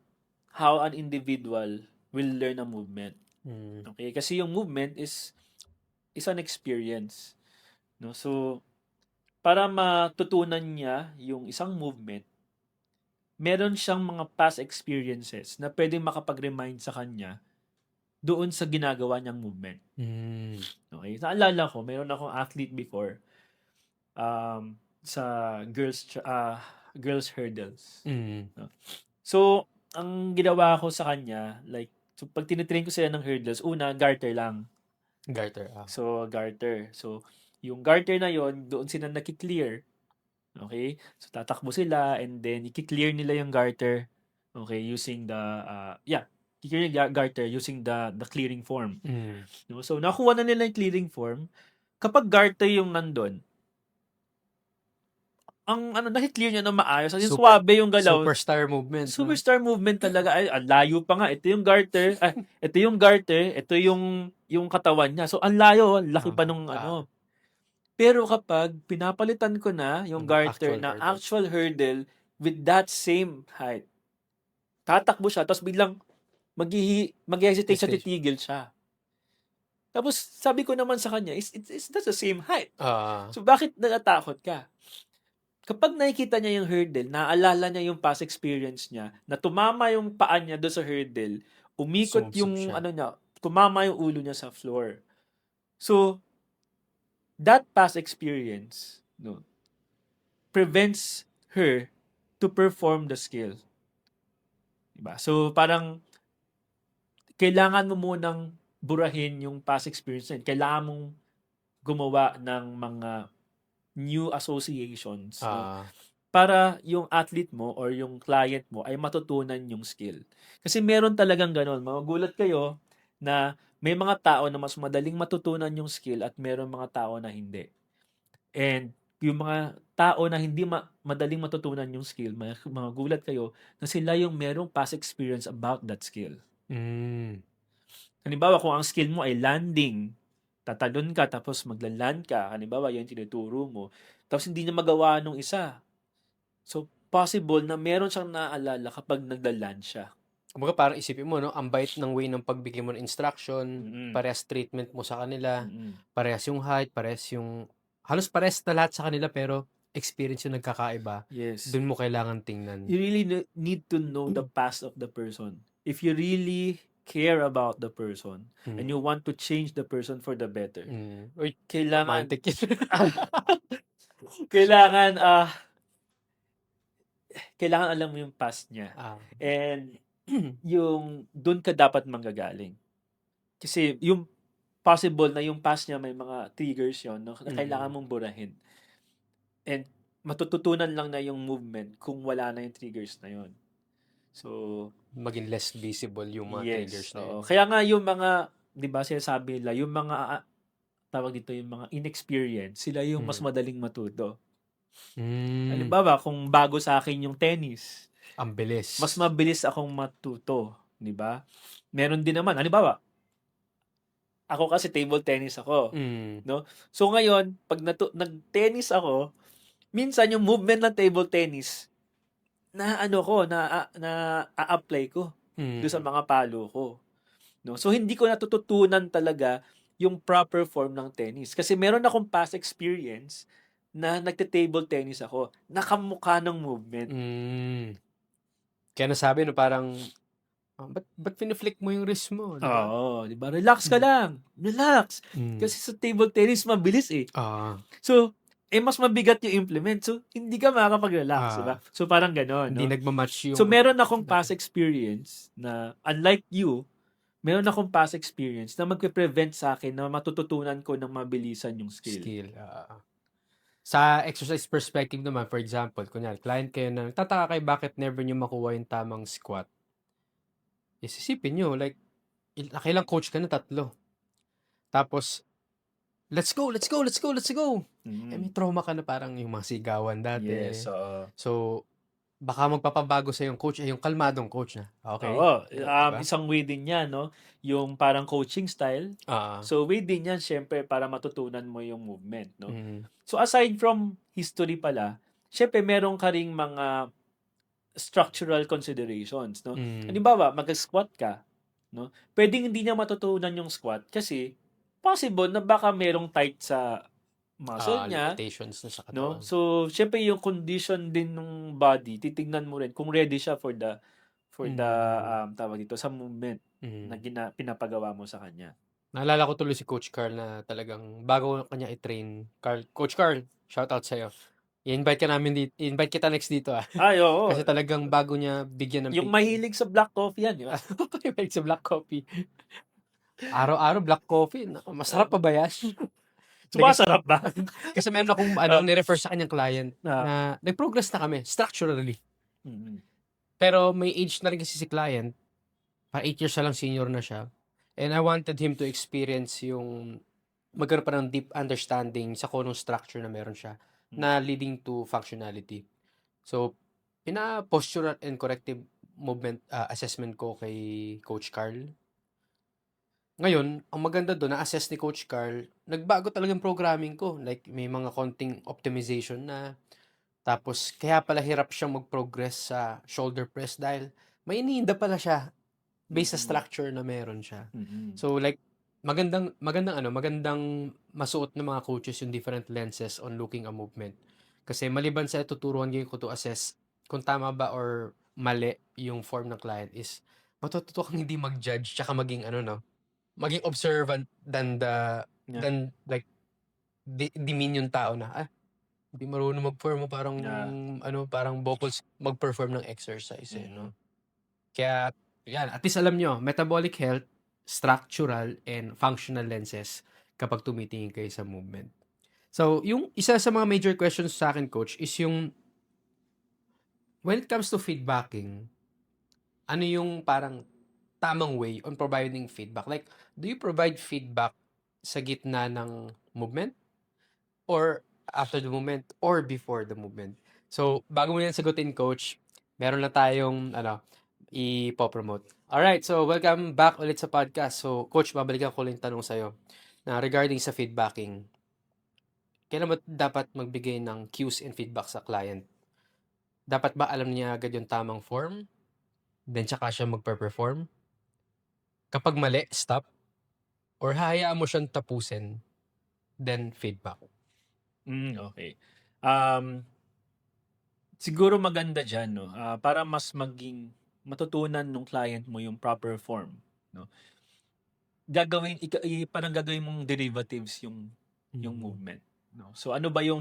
how an individual will learn a movement. Okay? Kasi yung movement is an experience. No? So, para matutunan niya yung isang movement, meron siyang mga past experiences na pwedeng makapag-remind sa kanya doon sa ginagawa niyang movement. Okay? Naalala ko, meron akong athlete before sa girls hurdles. No? So, ang ginawa ko sa kanya, like, so pag tinitrain ko sila ng hurdles, una, garter lang. Garter. So, garter. So, yung garter na yon doon sila nakiklear. Okay? So, tatakbo sila and then i-clear nila yung garter. Okay? Using the, i-clear yung garter using the clearing form. No? So, nakuha na nila yung clearing form. Kapag garter yung nandun, nakiklear niya na maayos. As in, suwabe yung galaw. Superstar movement. Superstar movement talaga. Ay, ang layo pa nga. Ito yung garter. Ito yung garter. Ito yung katawan niya. So, ang layo. Laki pa nung Pero kapag pinapalitan ko na yung garter na actual hurdle with that same height, tatakbo siya, tapos biglang mag-hesitate siya, titigil siya. Tapos sabi ko naman sa kanya, it's that's the same height. So bakit natatakot ka? Kapag nakikita niya yung hurdle, naaalala niya yung past experience niya, na tumama yung paa niya doon sa hurdle, umikot yung tumama yung ulo niya sa floor. So, that past experience, no, prevents her to perform the skill. Diba? So, parang kailangan mo munang burahin yung past experience na yun. Kailangan mong gumawa ng mga new associations, no? Para yung athlete mo or yung client mo ay matutunan yung skill. Kasi meron talagang ganon. Magugulat kayo na may mga tao na mas madaling matutunan yung skill at meron mga tao na hindi. And yung mga tao na hindi madaling matutunan yung skill, magugulat kayo na sila yung merong past experience about that skill. Halimbawa, kung ang skill mo ay landing, tatalon ka tapos magla-land ka, halimbawa, yun tinuturo mo, tapos hindi niya magawa nung isa. So, possible na meron siyang naaalala kapag nagla-land siya. Kumbaga parang isipin mo, ang bait ng way ng pagbigay mo ng instruction, parehas treatment mo sa kanila, parehas yung height, halos parehas na lahat sa kanila, pero experience yung nagkakaiba. Yes. Doon mo kailangan tingnan. You really need to know the past of the person. If you really care about the person and you want to change the person for the better, kailangan kailangan alam mo yung past niya. And yung doon ka dapat manggagaling. Kasi yung possible na yung past niya may mga triggers yon, no, na kailangan mong burahin. And matututunan lang na yung movement kung wala na yung triggers na yun. So, Maging less visible yung mga triggers yes, na yun. oo. Kaya nga yung mga, 'di ba, sinasabi nila, yung mga tawag dito, yung mga inexperienced, sila yung mas madaling matuto. Mm, Halimbawa, kung bago sa akin yung tennis, ang bilis. mas mabilis akong matuto, 'di ba? Meron din naman, halimbawa, ako kasi table tennis ako, Mm, no? So ngayon, pag nag-tennis ako, minsan yung movement ng table tennis, na ano ko, na a-apply ko doon sa mm, mga palo ko, no? So hindi ko natututunan talaga yung proper form ng tennis kasi meron akong past experience na nagte-table tennis ako, nakamukha ng movement. mm. Kaya nasabi 'no parang, ba't fini-flick mo yung wrist mo, 'di ba? Oo, 'di ba? Relax ka Hmm, lang, relax. hmm, Kasi sa table tennis mabilis eh. ah, So, mas mabigat yung implement. So, hindi ka makakapag-relax, 'di ba? ah, So, parang gano'n, hindi no? nagma-match So, yung meron akong past experience na unlike you, meron akong past experience na magpe-prevent sa akin na matututunan ko ng mabilisan yung skill. skill, Sa exercise perspective naman, for example, kunyari client kayo na nagtataka kayo bakit never niyo makuha yung tamang squat, isipin niyo like, nakailang coach ka na, 3. Tapos, "Let's go, let's go, let's go, let's go!" May Mm. trauma ka na parang yung mga sigawan dati. Yes, oo. So, baka magpapabago sa yung coach, yung kalmadong coach na, "Okey, Oo, 'di ba?" isang way din 'yan 'no, yung parang coaching style. Oo, So, way din 'yan siyempre para matutunan mo yung movement 'no. mm, So, aside from history pala, siyempre meron ka ring mga structural considerations 'no. mm. Halimbawa, mag-squat ka 'no, puwedeng hindi niya matutunan yung squat kasi possible na baka merong tight sa muscle niya Limitations na sa 'no. katawan. So, siyempre yung condition din nung body titignan mo rin kung ready siya for the, Mm, tawag dito, sa movement na mm. pinapagawa mo sa kanya. Naalala ko tuloy si Coach Carl na talagang bago kanya i-train, Coach Carl, shoutout sa'yo. I-invite kita next dito, Ay, oo. Kasi talagang bago niya bigyan ng Yung mahilig sa black coffee 'yan, 'di ba? Mahilig sa black coffee. Araw-araw black coffee, naku masarap pa ba yan? Hindi Sumasarap ba? kasi meron akong Ah, ni-refer sa kanyang client ah, na nag-progress na kami structurally. mm. Pero may age na rin kasi si client, 8 years na lang senior na siya. And I wanted him to experience yung magkaroon pa ng deep understanding sa kung anong structure na meron siya Mm. na leading to functionality. So, pina-postural and corrective movement assessment ko kay Coach Carl. Ngayon, ang maganda doon, na-assess ni Coach Carl, nagbago talaga yung programming ko. Like, may mga konting optimization na. Tapos, kaya pala hirap siyang mag-progress sa shoulder press dahil may iniinda pala siya based sa Mm. structure na meron siya. Mm. So, like, magandang masuot ng mga coaches yung different lenses on looking a movement. Kasi maliban sa tuturuan ko to assess kung tama ba or mali yung form ng client is matututo kang hindi mag-judge tsaka maging maging observant Yeah, than like demean yung tao na, hindi marunong mag-form mo parang yeah. parang vocals mag-perform ng exercise, Mm. 'no? Kaya 'yan, at least alam niyo metabolic health, structural, and functional lenses kapag tumitingin kayo sa movement. So, yung isa sa mga major questions sa akin coach is yung when it comes to feedbacking, ano yung parang tamang way on providing feedback? Like, do you provide feedback sa gitna ng movement or after the movement or before the movement? So, bago mo yan sagutin coach, meron na tayong ipo-promote. Alright, so welcome back ulit sa podcast. So, coach, babalikan ko lang yung tanong sa'yo na regarding sa feedbacking. Kailan ba dapat magbigay ng cues and feedback sa client? Dapat ba alam niya agad yung tamang form? Then, tsaka siya magpe-perform? Kapag mali, stop? Or hahayaan mo siyang tapusin, then feedback? Okay. Um, Siguro maganda diyan 'no, para mas maging matutunan nung client mo yung proper form 'no, parang gagawin mong derivatives yung Mm. movement 'no. So ano ba yung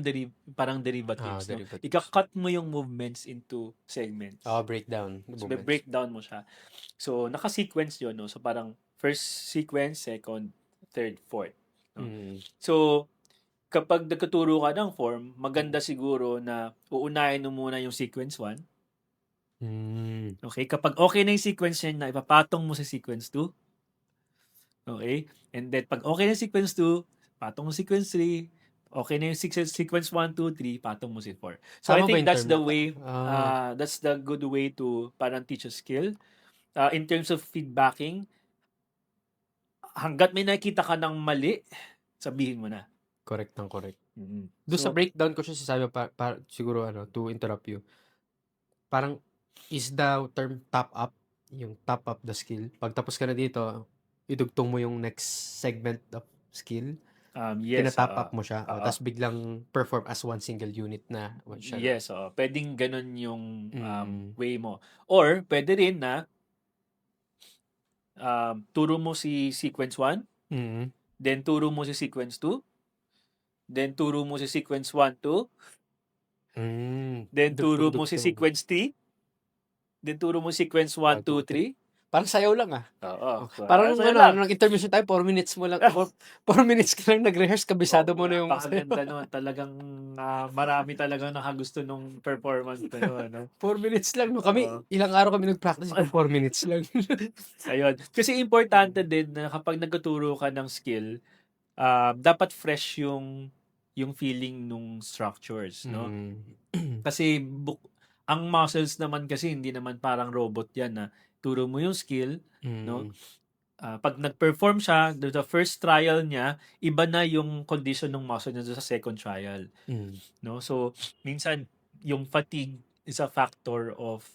parang derivatives 'no, Derivatives. ika-cut mo yung movements into segments. Breakdown ng So movements. breakdown mo siya. So naka-sequence yun 'no, so parang first sequence, second, third, fourth 'no. Mm. So kapag nagtuturo ka ng form, maganda siguro na uunahin mo muna yung sequence 1. Hmm. Okay? Kapag okay na yung sequence na ipapatong mo sa sequence 2. Okay? And then, pag okay na yung sequence 2, patong mo sequence 3. Okay na yung sequence 1, 2, 3, patong mo si 4. So, I Tama ba think yung that's term the na way, ah, that's the good way to parang teach a skill. In terms of feedbacking, hanggat may nakita ka ng mali, sabihin mo na. correct ng correct. Mhm. Do'n sa So, breakdown ko siya sinasabi siguro to interrupt you, parang is the term top up, yung top up the skill. 'Pag tapos ka na dito, idugtong mo yung next segment of skill, yes, tina-top up mo siya, oo. ta's biglang perform as one single unit na siya 'no? Yes, oo. Puwedeng gano'n yung, Mm. way mo. Or puwede rin na, turo mo si sequence 1, Mm. then turo mo si sequence 2, then turo mo si sequence 1, 2, then turo mo si Dugtong-dugtong. sequence 3, then turo mo sequence 1, 2, 3. Parang sayaw lang, Oo, Oh, so, parang sa'yo ano, lang. nag-intermission tayo 4 minutes mo lang 4 minutes ka lang nag-rehearse kabisado mo na yung sayaw. Napakaganda nun. Talagang, marami talagang nakagusto nung performance na yun, ano? 4 minutes lang 'no, Oo. kami ilang araw kami nag-practice ikaw 4 minutes lang. Ayun. Kasi importante din na kapag nagtuturo ka ng skill, dapat fresh yung feeling nung structures, no? Mm. Kasi ang muscles naman kasi hindi naman parang robot yan na turo mo yung skill, no? Mm. Pag nag-perform siya, the first trial niya, iba na yung condition ng muscle niya doon sa second trial, Hmm. no? So, minsan, yung fatigue is a factor of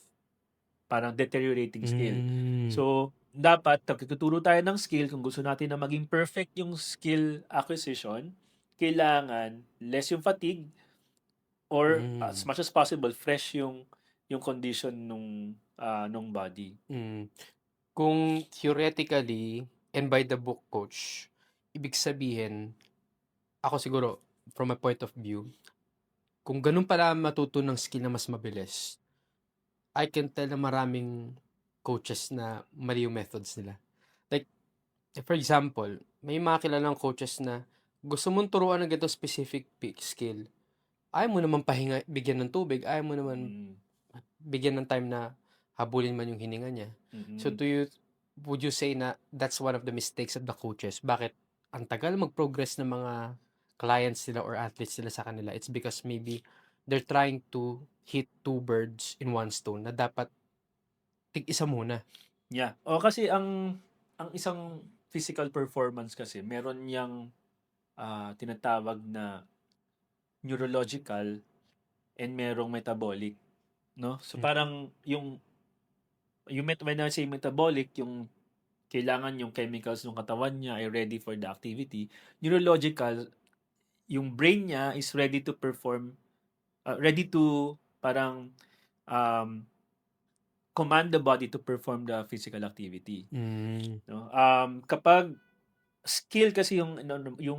parang deteriorating skill. Hmm. So, dapat kapag nagtuturo tayo ng skill, kung gusto natin na maging perfect yung skill acquisition, kailangan less yung fatigue or as Hmm. much as possible fresh yung condition nung body. Kung theoretically and by the book coach, ibig sabihin, ako siguro from my point of view, kung ganun pala matuto ng skill na mas mabilis, I can tell na maraming coaches na mali yung methods nila. Like, for example, may mga kilalang coaches na gusto mong turuan ng ganitong specific skill, ayaw mo naman bigyan ng tubig, ayaw mo naman Mm. bigyan ng time na habulin man yung hininga niya. So Mm. would you say na that's one of the mistakes of the coaches? Bakit ang tagal mag-progress ng mga clients nila or athletes nila sa kanila? It's because maybe they're trying to hit two birds in one stone na dapat tig-isa muna. Yeah. O kasi ang isang physical performance kasi meron yang tinatawag na neurological and merong metabolic, no? So Mm. parang when I say metabolic, yung kailangan yung chemicals ng katawan niya ay ready for the activity. Neurological, yung brain niya is ready to perform, ready to parang um, command the body to perform the physical activity. Mm. No? Kapag skill kasi yung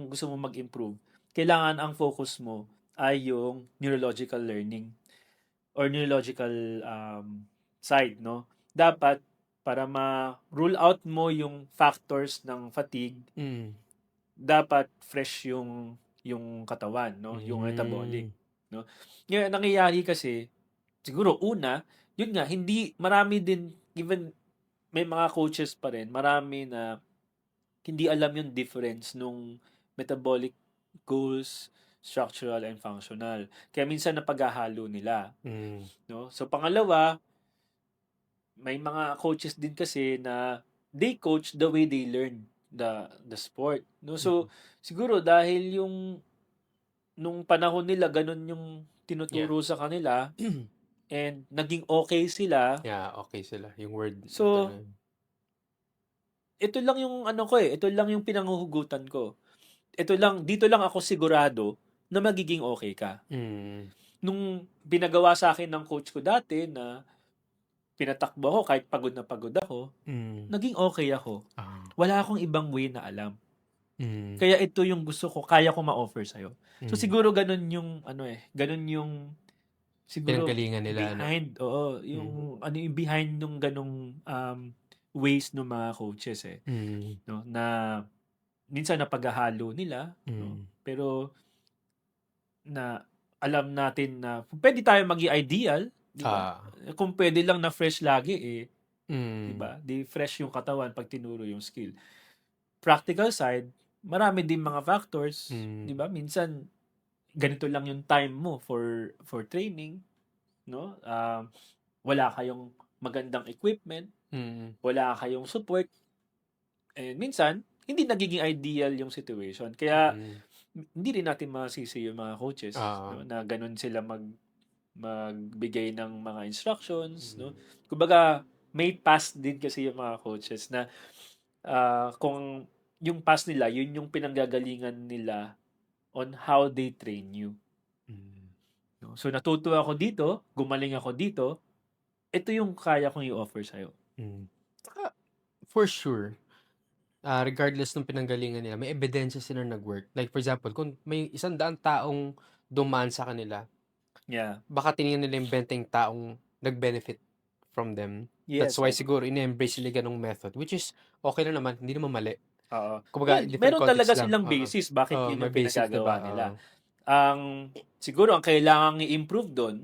gusto mo mag-improve, kailangan ang focus mo ay yung neurological learning or neurological side, no? Dapat para ma-rule out mo yung factors ng fatigue, Mm. dapat fresh yung katawan, no? Yung metabolic, Mm. no? Ngayon nangyayari kasi siguro una, yun nga hindi marami din, even may mga coaches pa rin, marami na hindi alam yung difference nung metabolic goals, structural and functional. Kaya minsan napaghahalo nila, Mm. no? So pangalawa, may mga coaches din kasi na they coach the way they learn the sport, no? So siguro dahil nung panahon nila ganun yung Yeah. tinuturo sa kanila and naging okay sila. Yeah, okay sila. Yung word ito So na. ito lang yung ano ko ito lang yung pinanguhugutan ko. Dito lang ako sigurado na magiging okay ka. Mm. Nung binagawa sa akin ng coach ko dati na pinatakbo ako kahit pagod na pagod ako, Mm. naging okay ako. Ah. Wala akong ibang way na alam. Mm. Kaya ito yung gusto ko, kaya ko ma-offer sa'yo. So Mm. siguro ganun yung ganun yung siguro Pinanggalingan nila ano. behind, yung yung behind nung ganung ways ng mga coaches Mm. no, na minsan napaghahalo nila, no. Mm. Pero na alam natin na pwede tayo maging ideal, di ba? Ah, Kung pwede lang na fresh lagi, di mm, ba? Di fresh yung katawan pag tinuro yung skill. Practical side, marami din mga factors, mm, di ba? Minsan, ganito lang yung time mo for training, no? Wala kayong magandang equipment, mm, wala kayong support, and minsan, hindi nagiging ideal yung situation. Kaya, mm, hindi rin natin masisi yung mga coaches, oo, no? Na ganun sila magbigay ng mga instructions, no? mm, Kumbaga, may past din kasi yung mga coaches na kung yung past nila, yun yung pinanggagalingan nila on how they train you. mm, No? So, natuto ako dito, gumaling ako dito, ito yung kaya kong i-offer sa'yo. mm. Tsaka, for sure, regardless ng pinanggalingan nila, may ebidensya sila nag-work. Like for example, kung may 100 taong dumaan sa kanila, Yeah. baka tiningnan nila yung 20 taong nag-benefit from them. That's Yes, why and siguro ini-embrace nila ganong method, which is okay lang naman, hindi naman mali. oo. Kumbaga And different meron talaga context lang, silang oo. basis bakit Oo, yun may yung basis 'di ba? pinagagawa Oo. nila. Siguro ang kailangang i-improve doon,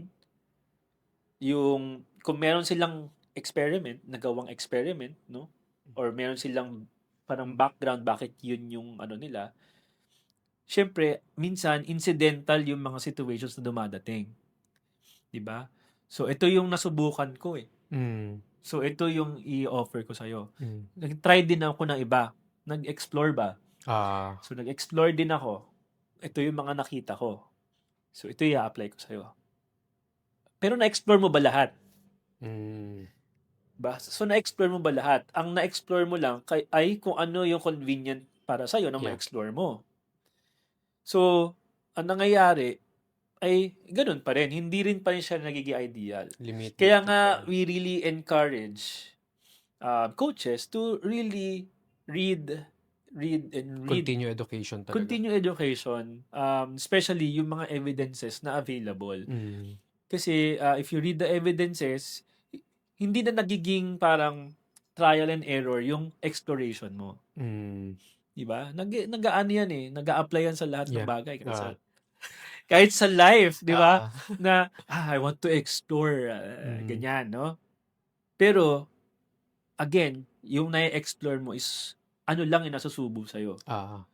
yung kung meron silang experiment, nagawang experiment, no? Or meron silang parang background bakit yun yung ano nila. Siyempre, minsan incidental yung mga situations na dumadating, 'di ba? So ito yung nasubukan ko eh. Hmm, So ito yung i-offer ko sa hmm. Nag-try din ako ng iba. Nag-explore ba? Ah, So nag-explore din ako. Ito yung mga nakita ko. So ito i-apply ko sa'yo. Pero na-explore mo ba lahat? hmm, Ba? So na-explore mo ba lahat? Ang na-explore mo lang ay kung ano yung convenient para sa'yo na yeah, ma-explore mo. So, ang nangyayari ay gano'n pa rin. Hindi rin pa rin siya nagiging ideal. Kaya limited nga, pa rin. we really encourage coaches to really read, read, Continue education talaga. continue education, especially yung mga evidences na available. Hmm, Kasi if you read the evidences, hindi na nagiging parang trial and error yung exploration mo. hmm, 'Di ba? Nag-aano yan eh, nag-a-apply yan sa lahat ng yeah, bagay ah, kahit sa life, 'di ba? ah, Na I want to explore hmm, ganyan, no? Pero again, yung na-explore mo is ano lang yung nasusubo sa 'di ah,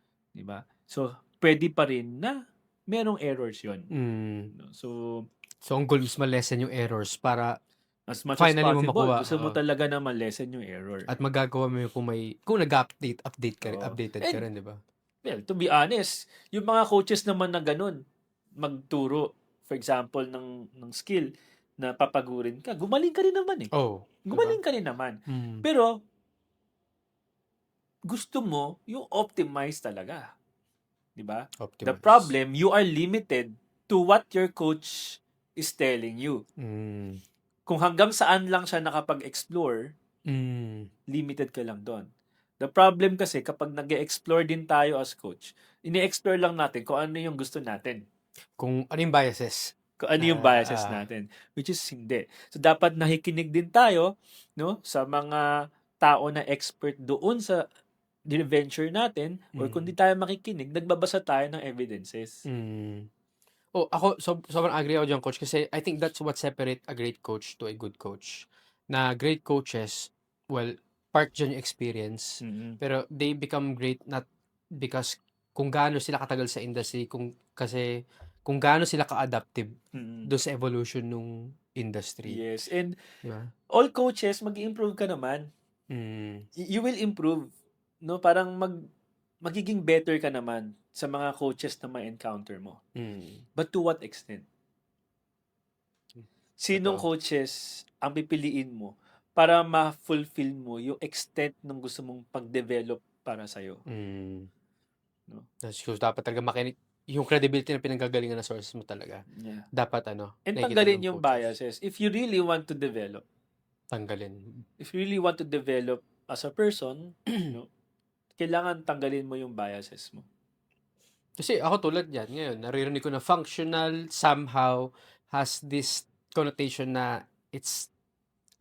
ba? So, pwede pa rin na merong errors 'yon. hmm. No? So, So ang goal is ma-lessen yung errors para as much as finally mo possible, makuha, gusto mo oo. talaga na ma-lessen yung error. At magagawa mo yun kung nag-update ka rin, Oo. updated ka And rin, 'di ba? well, to be honest, yung mga coaches naman na ganun, magturo, for example, ng skill na papagurin ka, gumaling ka rin naman eh. Oo, 'di ba? Gumaling ka rin naman. Hmm, Pero, gusto mo yung optimize talaga. 'Di ba? The optimize. problem, you are limited to what your coach is telling you. Hmm, Kung hanggang saan lang siya nakapag-explore, hmm, limited ka lang doon. The problem kasi kapag nag-explore din tayo as coach, ini-explore lang natin kung ano yung gusto natin. kung ano yung biases. Kung ano yung Ah, biases natin, which is hindi. So dapat nakikinig din tayo, no, sa mga tao na expert doon sa venture natin, or kung di hmm, tayo makikinig, nagbabasa tayo ng evidences. hmm. Oh, ako sobrang agree ako diyan coach kasi I think that's what separate a great coach to a good coach. Na great coaches, well, part diyan yung experience, Mm. pero they become great not because kung gaano sila katagal sa industry, kasi kung gaano sila ka-adaptive Mm. dun sa evolution nung industry, Yes, and 'di ba? all coaches, mag-improve ka naman. Hmm, You will improve, no? Parang magiging better ka naman sa mga coaches na ma-encounter mo. hmm, But to what extent? Sinong totoo. coaches ang pipiliin mo para ma-fulfill mo yung extent ng gusto mong pag-develop para sa'yo, Hmm, no? that's true dapat talaga yung credibility na pinanggagalingan ng sources mo talaga, Yeah. dapat ano, And nakikita tanggalin ng yung coaches, biases. If you really want to develop, tanggalin. if you really want to develop as a person, no, kailangan tanggalin mo yung biases mo. Kasi ako tulad niyan, ngayon naririnig ko na functional somehow has this connotation na it's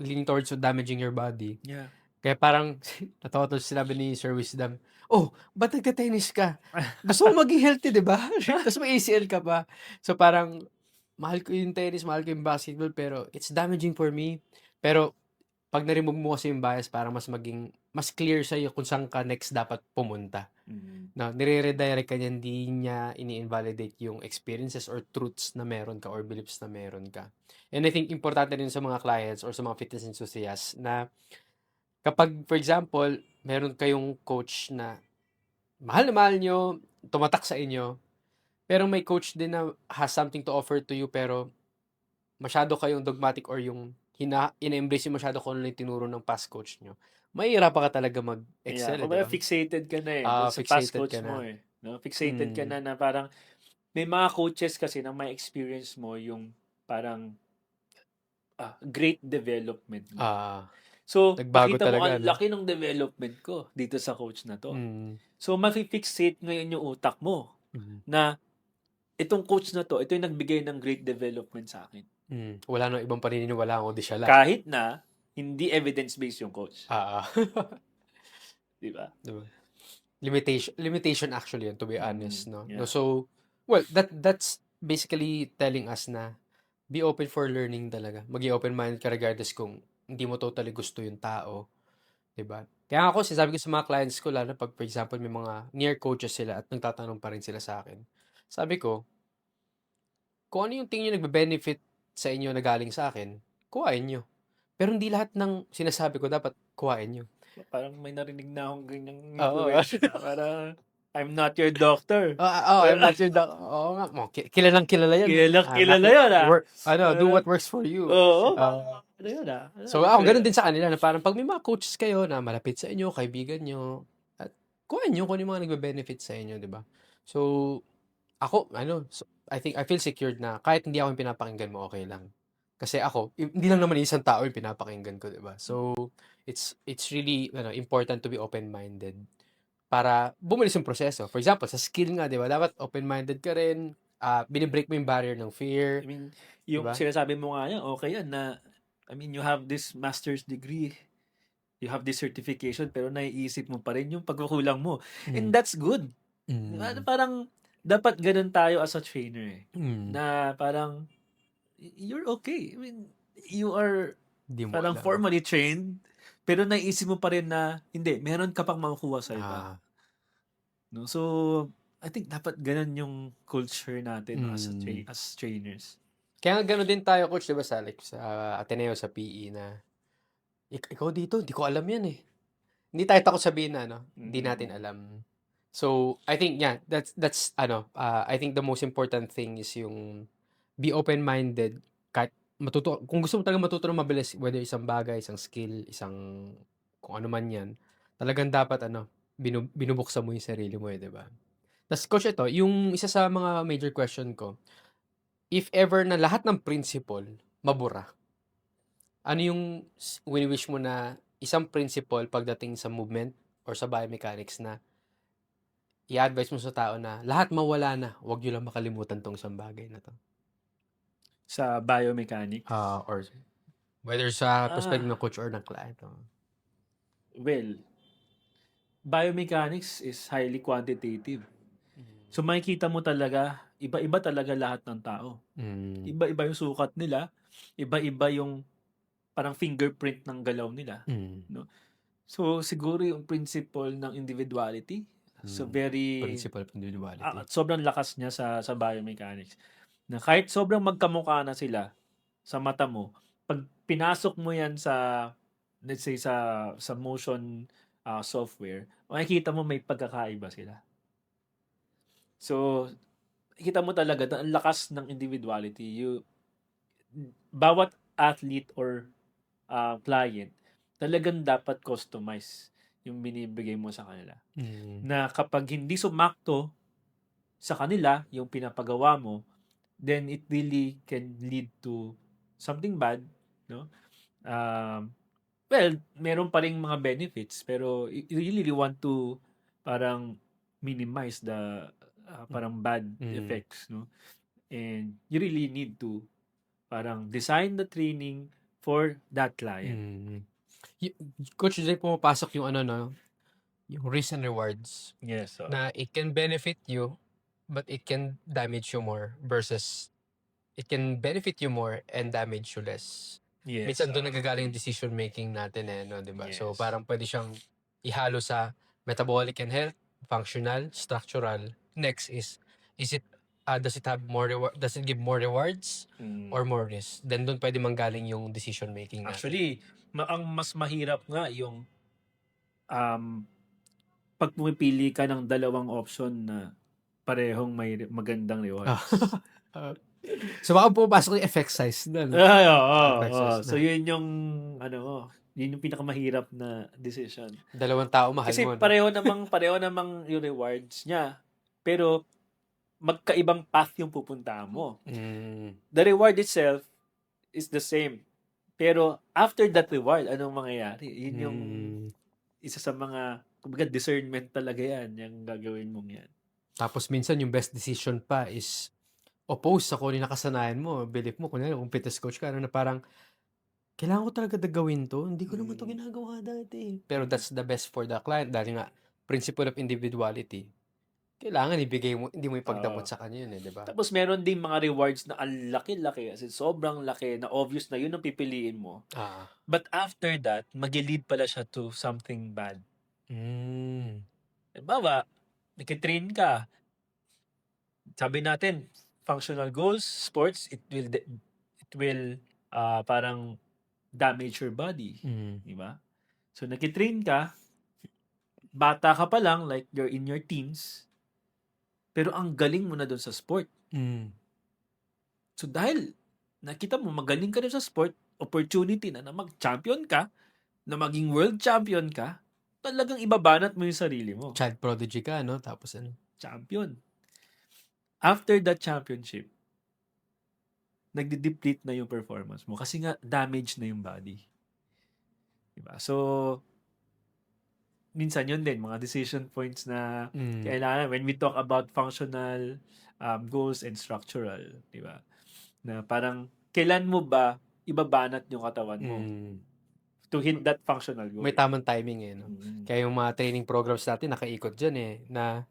leaning towards damaging your body. Yeah. Kaya parang natawa tuloy sa sinabi ni Sir Wisdom, "Oh, ba't nagte-tennis ka? Gusto mo maging healthy, 'di ba? Tapos may ACL ka pa." So parang mahal ko yung tennis, mahal ko yung basketball, pero it's damaging for me. Pero 'pag na-remove mo kasi yung bias parang mas clear sa'yo kung saan ka next dapat pumunta. Mm. Na nire-redirect ka niya, hindi niya ini-invalidate yung experiences or truths na meron ka or beliefs na meron ka. And I think importante rin sa mga clients or sa mga fitness enthusiasts na kapag, for example, meron kayong coach na mahal niyo, tumatak sa inyo, pero may coach din na has something to offer to you pero masyado kayong dogmatic or yung ine-embrace niyo masyado kung ano yung tinuro ng past coach niyo, mahihirapan ka talaga Yeah, mag-excel, eh, 'di kumbaga ba? fixated ka na, dun sa past Fixated coach ka mo, na. 'no? Fixated ka Mm. na parang may mga coaches kasi na may experience mo yung parang, great development mo. Ah, So, nagbago nakita mo talaga ang 'no? laki ng development ko dito sa coach na 'to. Mm. So, mafi-fixate ngayon yung utak mo Mhm. na itong coach na 'to, ito yung nagbigay ng great development sa akin. Wala ng ibang paniniwalaan kundi siya lang. Kahit na hindi evidence-based yung coach, Oo. 'di ba? 'Di ba? Limitation actually yun, to be honest 'no. No, Yeah. so, well, that's basically telling us na be open for learning talaga. Maging open-minded ka regardless kung hindi mo totally gusto yung tao, 'di ba? Kaya ako sinasabi ko sa mga clients ko lalo 'pag for example may mga near coaches sila at nagtatanong pa rin sila sa akin. Sabi ko, kung ano yung tingin niyo nagbe-benefit sa inyo na galing sa akin, kuhain niyo. Pero hindi lahat ng sinasabi ko dapat kuhain niyo. Parang may narinig na akong ganyang Oo. influence, parang, "I'm not your doctor." I'm not your oo nga, kilalang-kilala yan, Kilala yun, do Parang what works for you. oo, Oo. parang ano yun, So ako gano'n din sa kanila na parang 'pag may mga coaches kayo na malapit sa inyo, kaibigan niyo, at kuhain niyo kung ano yung mga nagbe-benefit sa inyo, 'di ba? So, ako ano, I think I feel secured na kahit hindi ako yung pinapakinggan mo, okey lang. Kasi ako, hindi lang naman isang tao yung pinapakinggan ko, 'di ba? So, it's really important to be open-minded para bumulis yung proseso. For example, sa skill nga, 'di ba, dapat open-minded ka rin, bine-break mo yung barrier ng I fear, mean, 'di yung ba? sinasabi mo nga yan, okey yan na I mean, you have this master's degree, you have this certification, pero naiisip mo pa rin yung pagkukulang mo, and Hmm. that's good. 'Di ba, Hmm. parang dapat gano'n tayo as a trainer, Hmm. na parang you're okay. I mean, you are Di mo parang alam. formally trained, pero naiisip mo pa rin na hindi, meron ka pang makukuha sa iba, Ah. 'no? So, I think dapat gano'n yung culture natin, 'no, Hmm. as trainers. Kaya nga gano'n din tayo coach, 'di ba, sa Ateneo, sa PE na, Ikaw dito, di ko alam yan, eh." Hindi tayo takot sabihin na ano, hindi natin Mm. alam. So, I think yeah, that's I think the most important thing is yung be open-minded kahit kung gusto mo talagang matuto ng mabilis, whether isang bagay, isang skill, isang kung ano man 'yan, talagang dapat binubuksan mo yung sarili mo, eh, 'di ba? Tas coach ito, yung isa sa mga major question ko, if ever na lahat ng principle mabura, ano yung wini-wish mo na isang principle pagdating sa movement or sa biomechanics na i-advice mo sa tao na lahat mawala na, 'wag niyo lang makalimutan 'tong isang bagay na 'to? Sa biomechanics? Or whether sa perspective Ah, ng coach or ng client, oo. well, biomechanics is highly quantitative. So, makikita mo talaga, iba-iba talaga lahat ng tao. Hmm. Iba-iba yung sukat nila, iba-iba yung parang fingerprint ng galaw nila, Hmm. 'no? So, siguro yung principle ng individuality, so very Principle of individuality. sobrang lakas niya sa biomechanics, na kahit sobrang magkamukha na sila sa mata mo, 'pag pinasok mo yan sa, let's say sa motion, software, makikita mo may pagkakaiba sila. So, makikita mo talaga na ang lakas ng individuality. Bawat athlete or client, talagang dapat customize yung binibigay mo sa kanila. Hmm. Na kapag hindi sumakto sa kanila yung pinapagawa mo, then it really can lead to something bad, no? Well, meron pa ring mga benefits, pero you really want to parang minimize the parang bad Hmm. effects, no? And you really need to parang design the training for that client. Hmm. yu Coach, diyan pumapasok yung ano 'no, yung risk and rewards Yes, oo. na it can benefit you, but it can damage you more versus it can benefit you more and damage you less. Yes, Minsan dun oo. nanggagaling yung decision making natin, eh, 'no, 'di ba? So, Yes. parang puwede siyang ihalo sa metabolic and health, functional, structural. Next is it, does it give more rewards Mm. or more risk? Then dun puwede manggaling yung decision making natin. Actually, ang mas mahirap nga yung, um, 'pag pumipili ka ng dalawang option na parehong may magandang Ah, rewards. so baka pumapasok yung effect size dun, Ay, oo, effect oo. size So, na yun yung ano mo, yun yung pinakamahirap na decision. dalawang tao mahal Kasi mo 'no? pareho namang yung rewards niya, pero magkaibang path yung pupuntahan mo. Hmm, The reward itself is the same, pero after that reward, anong mangyayari? Yun yung hmm. isa sa mga, kumbaga, discernment talaga yan, yung gagawin mong yan. Tapos minsan yung best decision pa is opposed sa kung ano yung nakasanayan mo, belief mo. Kunyari kung fitness coach ka, ano, na parang, "Kailangan ko talaga gawin 'to, hindi ko naman 'to Mm. ginagawa dati." Pero Mm. that's the best for the client dahil nga principle of individuality. Kailangan ibigay mo, hindi mo ipagdamot Oo. sa kanya yun, eh, 'di ba? Tapos meron ding mga rewards na ang laki-laki, as in sobrang laki, na obvious na yun ang pipiliin mo. Oo. But after that, magi-lead pala siya to something bad. Hmm, Halimbawa, nagki-train ka, sabi natin, functional goals, sports, it will parang damage your body, hmm, 'di ba? So nagki-train ka, bata ka pa lang, like you're in your teens, pero ang galing mo na doon sa sport. hmm, So dahil nakita mo magaling ka rin sa sport, opportunity na mag-champion ka, na maging world champion ka, talagang ibabanat mo yung sarili mo. child prodigy ka 'no, tapos ano, Champion. After that championship, nagde-deplete na yung performance mo kasi nga damage na yung body. Diba? So, minsan yun din, mga decision points na hmm, kailangan when we talk about functional goals and structural, di ba? Na parang, kailan mo ba ibabanat yung katawan mo hmm. to hit that functional goal? May tamang timing, eh, 'no? Mm. Kaya yung mga training programs natin nakaikot diyan, eh, na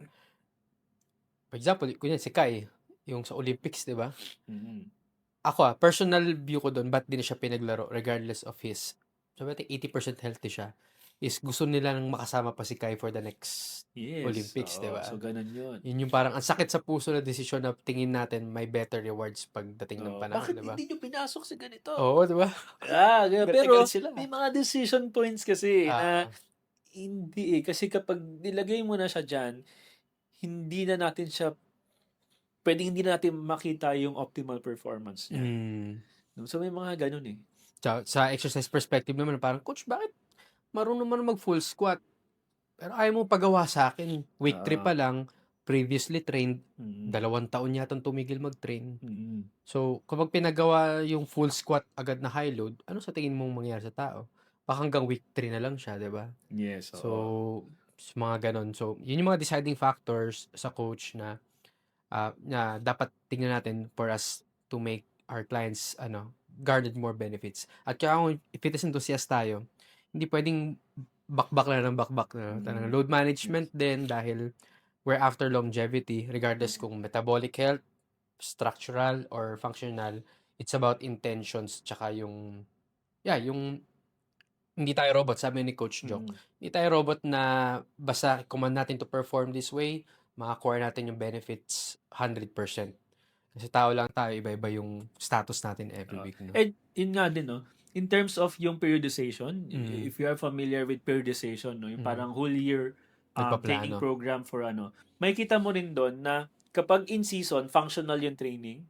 for example, kunyari si Kai, yung sa Olympics, 'di ba? Mm. Ako, personal view ko dun ba't di na siya pinaglaro regardless of his, sabi natin 80% healthy siya, is gusto nila ng makasama pa si Kai for the next Yes, Olympics, 'di oo. ba? So, ganun yun. Yun yung parang ang sakit sa puso na desisyon na tingin natin may better rewards pagdating ng Oo. panahon, Bakit 'di ba? hindi nyo pinasok si ganito? Oo, 'di ba? Pero Galit sila. may mga decision points kasi na Oo, hindi eh. Kasi kapag nilagay mo na siya dyan, hindi na natin siya, pwedeng hindi na natin makita yung optimal performance niya. hmm. No? So, may mga ganun eh. Sa exercise perspective naman parang, "Coach, bakit marunong naman mag-full squat, pero ayaw mo pagawa sa'kin, week 3 Oo. pa lang, previously trained, Mm. 2 taon yatang tumigil mag-train." Mm. So, kapag pinagawa yung full squat agad na high load, ano sa tingin mong mangyayari sa tao? Baka hanggang week 3 na lang siya, 'di ba? Yes, So, oo. mga gano'n. So, yun yung mga deciding factors sa coach na dapat tingnan natin for us to make our clients ano, garnered more benefits. At kaya kung fitness enthusiast tayo, hindi puwedeng bakbak lang ng bakbak na talagang Mm. load management din dahil we're after longevity regardless kung metabolic health, structural or functional, it's about intentions tsaka yung yung hindi tayo robot sabi ni Coach Jok. Mm. Hindi tayo robot na basta command natin to perform this way, makakuha natin yung benefits 100%. Kasi tao lang tayo, iba-iba yung status natin every Oo. week 'no. And yun nga din, no? In terms of yung periodization, Mm, if you are familiar with periodization, no? Yung mm. parang whole year training Nagpaplano. program for ano, makikita mo rin doon na kapag in season, functional yung training.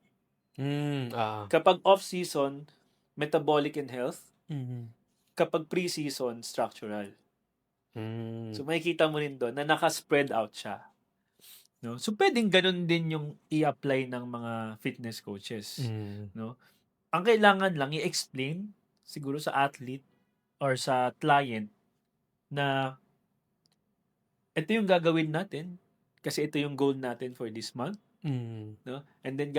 Oo. Kapag off season, metabolic and health. Mhm. Kapag pre-season, structural. Hmm, So makikita mo rin doon na naka-spread out siya. No? So pwedeng ganun din yung i-apply ng mga fitness coaches. hmm, No? Ang kailangan lang i-explain siguro sa athlete or sa client na ito yung gagawin natin kasi ito yung goal natin for this month, hmm. no? And then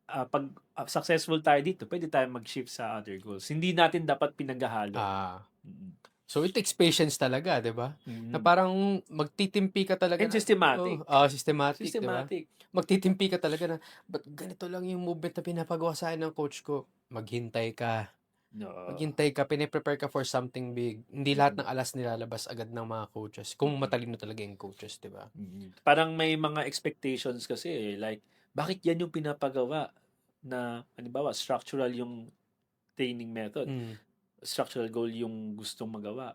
pag successful tayo dito, pwede tayong mag-shift sa other goals. Hindi natin dapat pinaghahalo. Ah, Mm. So, it takes patience talaga, 'di ba? Na Mm. parang magtitimpi ka talaga And na systematic. systematic, 'di ba? Systematic. Magtitimpi ka talaga na, "Ba't ganito lang yung movement na pinapagawa sa'kin ng coach ko?" Maghintay ka, Oo. maghintay ka, pine-prepare ka for something big. Hindi lahat Mm. ng alas nilalabas agad ng mga coaches, kung Mm. matalino talaga yung coaches, 'di ba? Parang may mga expectations kasi, eh, like bakit yan yung pinapagawa na halimbawa structural yung training method, Hmm, structural goal yung gustong magawa.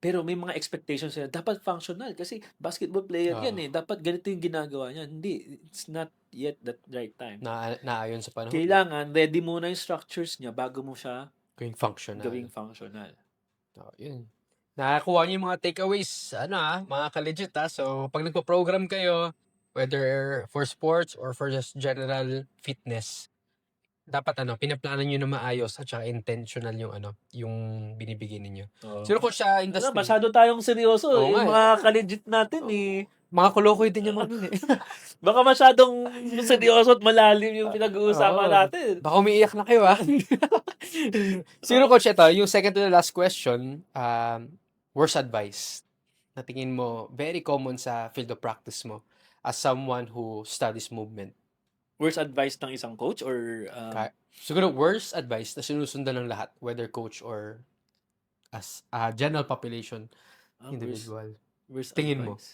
Pero may mga expectations sila, dapat functional kasi basketball player yan, oo, eh, dapat ganito yung ginagawa niya. Hindi, it's not yet that right time. naayon sa panahon, eh, Kailangan ready muna yung structures niya bago mo siya gawing functional. gawing functional. Oo, yun. Nakakuha niyo yung mga takeaways, mga ka-legit, So, 'pag nagpo-program kayo, whether for sports or for just general fitness, dapat pinaplano niyo na maayos at saka intentional yung yung binibigay ninyo. Oo. Siguro kung sa Wala, industry, masyado tayong seryoso, oo nga, yung mga ka-legit natin, eh. oo, mga kolokoy din yung mga yun, eh. Baka masyadong seryoso at malalim yung pinag-uusapan Oo, natin. baka umiiyak na kayo, Siguro Oo. coach ito, yung second to the last question, worst advice na tingin mo very common sa field of practice mo as someone who studies movement? Worst advice ng isang coach or, Siguro worst advice na sinusundan ng lahat, whether coach or as a general population worst individual. worst Tingin mo? advice?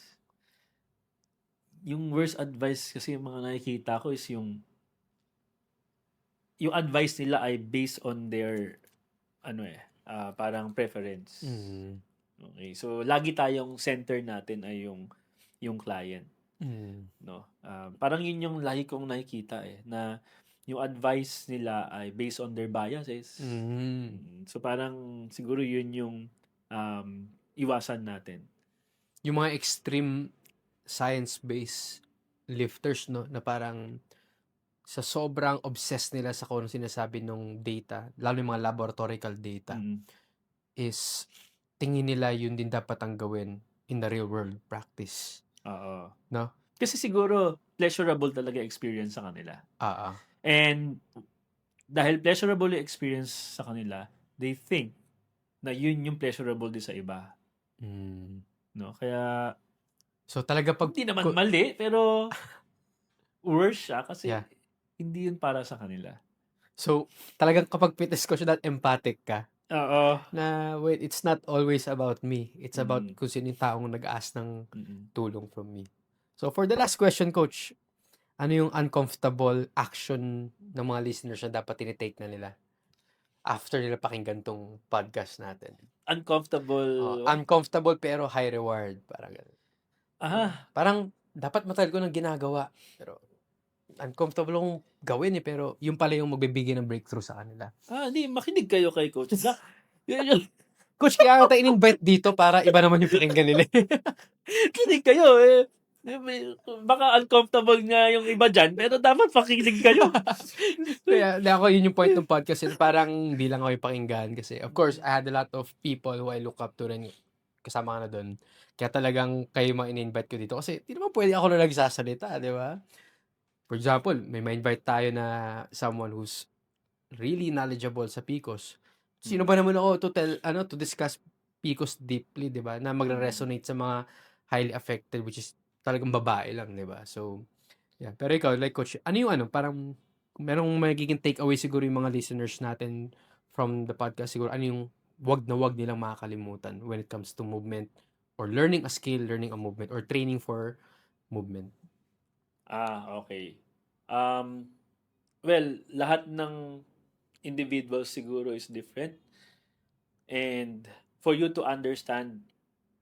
Yung worst advice kasi yung mga nakikita ko is yung advice nila ay based on their parang preference. Mm. Okay. So lagi tayong center natin ay yung client, Mm. no? Parang yun yung lagi kong nakikita, eh, na yung advice nila ay based on their biases. Mm. So parang siguro yun yung iwasan natin. Yung mga extreme science-based lifters, no, na parang sa sobrang obsessed nila sa kung ano sinasabi nung data, lalo yung mga laboratorical data, Mm. is tingin nila yun din dapat ang gawin in the real world practice, Oo. no? Kasi siguro pleasurable talaga yung experience sa kanila. Ah, And dahil pleasurable yung experience sa kanila, they think na yun yung pleasurable din sa iba, mm. no? Kaya So talaga hindi naman mali, pero worse siya yeah. kasi hindi yun para sa kanila. So talagang kapag fitness coach that empathic ka Oo. na wait, it's not always about me. It's about Mm. kung sino yung taong nag-ask ng Mm. tulong from me. So for the last question, coach, ano yung uncomfortable action ng mga listeners na dapat tinitake na nila after nila pakinggan tong podcast natin? Uncomfortable what? Uncomfortable pero high reward, parang ganun. Parang dapat matagal ko ng ginagawa, pero uncomfortable akong gawin, pero yun pala yung magbibigay ng breakthrough sa kanila. Hindi, makinig kayo kay coach. Yun yung Coach, kaya kita in-invite dito para iba naman yung pakinggan nila. kinig kayo, eh. Baka uncomfortable nga yung iba dyan, pero dapat pakinig kayo. Kaya ako yun yung point ng podcast, parang hindi lang ako yung pakinggan kasi of course I had a lot of people who I look up to rin, kasama ka na doon. Kaya talagang kayo mga in-invite ko dito kasi di naman pwede ako na nagsasalita, di ba? For example, may ma-invite tayo na someone who's really knowledgeable sa PCOS. Sino ba naman ako to discuss PCOS deeply, 'di ba? Na magre-resonate sa mga highly affected, which is talagang babae lang, 'di ba? So, yeah. Pero ikaw, like coach, ano yung parang merong magiging takeaway siguro yung mga listeners natin from the podcast, siguro ano yung wag na wag nilang makakalimutan when it comes to movement or learning a skill, learning a movement or training for movement? Okay. Well, lahat ng individuals siguro is different. And for you to understand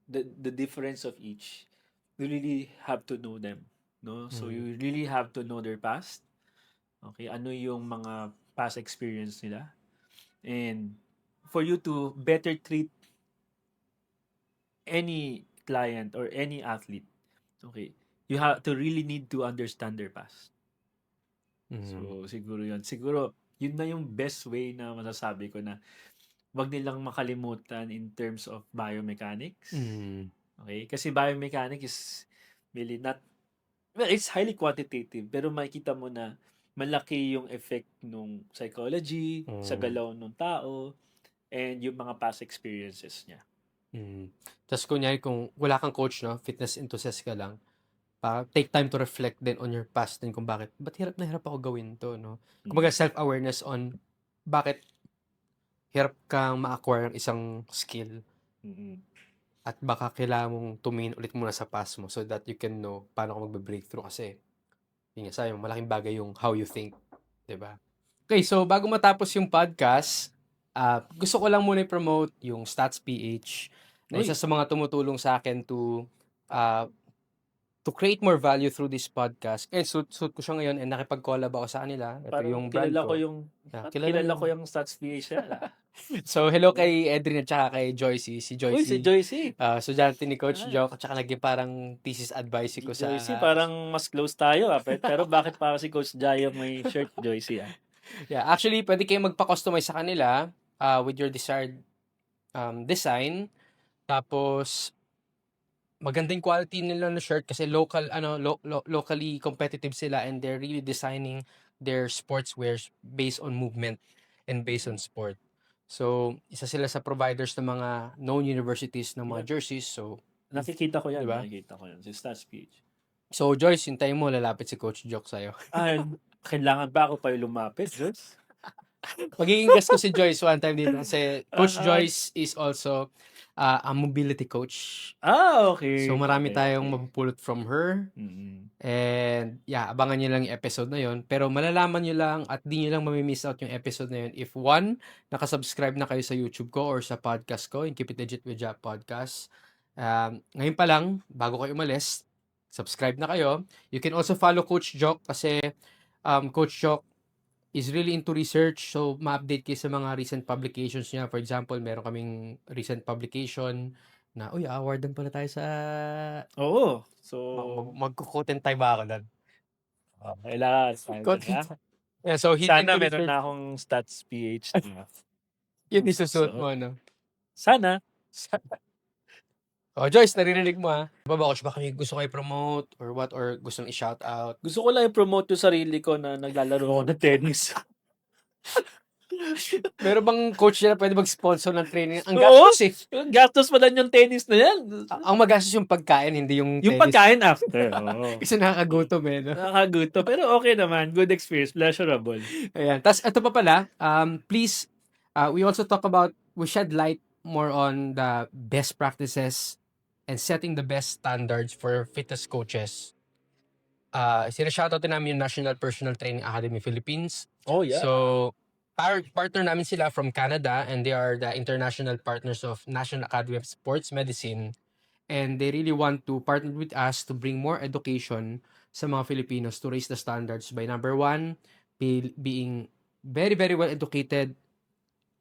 the difference of each, you really have to know them, no? So you really have to know their past. Okay, ano yung mga past experience nila? And for you to better treat any client or any athlete, okay, you have to really need to understand their past. So siguro yun. Siguro yun na yung best way na masasabi ko na wag nilang makalimutan in terms of biomechanics. Okay? Kasi biomechanics is really not, well, it's highly quantitative, pero makikita mo na malaki yung effect nung psychology, sa galaw ng tao, and yung mga past experiences niya. Tas kunyari kung wala kang coach 'no, fitness enthusiast ka lang, take time to reflect din on your past din kung ba't hirap na hirap ako gawin 'to 'no. Kumbaga Mm. self-awareness on bakit hirap kang ma-acquire ng isang skill Mm. at baka kailangan mong tumingin ulit muna sa past mo so that you can know paano ka magbe-breakthrough kasi yun nga sabi mo malaking bagay yung how you think, 'di ba? Okay, so bago matapos yung podcast, gusto ko lang muna i-promote yung Stats PH na isa Uy, sa mga tumutulong sa akin uh, to create more value through this podcast. Eh, suit ko siya ngayon and nakipag-collab ako sa kanila. Ito parang yung brand ko. Kilala mo kilala ko yung... yung Stats PH na. So, hello kay Edrin at saka kay Joycey. Si Uy, si Joycey, Joycey. estudyante ni Coach Ah, Jock at saka naging parang thesis advice si ko sa... Joycey, parang mas close tayo pero bakit para si Coach Jayo may shirt, Joycey Yeah, actually, pwede kayong magpa-customize sa kanila with your desired design. Tapos, magandang quality nila na shirt kasi locally competitive sila and they're really designing their sportswears based on movement and based on sport. So, isa sila sa providers ng mga known universities ng mga Yan. jerseys. So, Nakikita ko yan, 'di ba? si Stats PH. So, Joyce, hintayin mo lalapit si Coach Jock sa'yo. Kailangan ba ako pa yung lumapit, Joyce? Magiging guest ko si Joyce one time dito kasi Coach Ah, Joyce is also a mobility coach. So, okay. marami Okay, tayong okay. mapupulot from her. Mm. And yeah, abangan nyo lang yung episode na yun. Pero malalaman nyo lang at di nyo lang mamimiss out yung episode na yun if one, nakasubscribe na kayo sa YouTube ko or sa podcast ko, yung Keep It Legit with Jack Podcast. Ngayon pa lang, bago kayo umalis, subscribe na kayo. You can also follow Coach Jock kasi Coach Jock is really into research. So, ma-update kayo sa mga recent publications niya. For example, meron kaming recent publication na, uy, awardan pala tayo sa... Oo. So, Magkukoten tayo ba ako doon? kailangan Content. Yeah, so he's Sana into meron research. na akong Stats PH na Yun isusuot suot. mo, no? Sana. Oh, Joyce, naririnig mo, ha? Coach, baka may gusto kayo promote or what, or gusto nang i-shout out. Gusto ko lang i-promote yung sarili ko na naglalaro ako ng tennis. Meron bang coach na pwede mag-sponsor ng training? Ang Oo, gastos, eh. gastos pa lang yung tennis na yan. Ang magastos yung pagkain, hindi yung Yung tennis. pagkain after. Oo. Kasi nakakagutom, eh, no? Nakakaguto. Pero okay naman. Good experience. Pleasurable. Ayan. Tapos, ito pa pala, please, we also talk about, we shed light more on the best practices and setting the best standards for fitness coaches. Sinashoutout din namin yung National Personal Training Academy Philippines. Oh, yeah. So, partner namin sila from Canada and they are the international partners of National Academy of Sports Medicine. And they really want to partner with us to bring more education sa mga Filipinos to raise the standards by number one, being very, very well educated,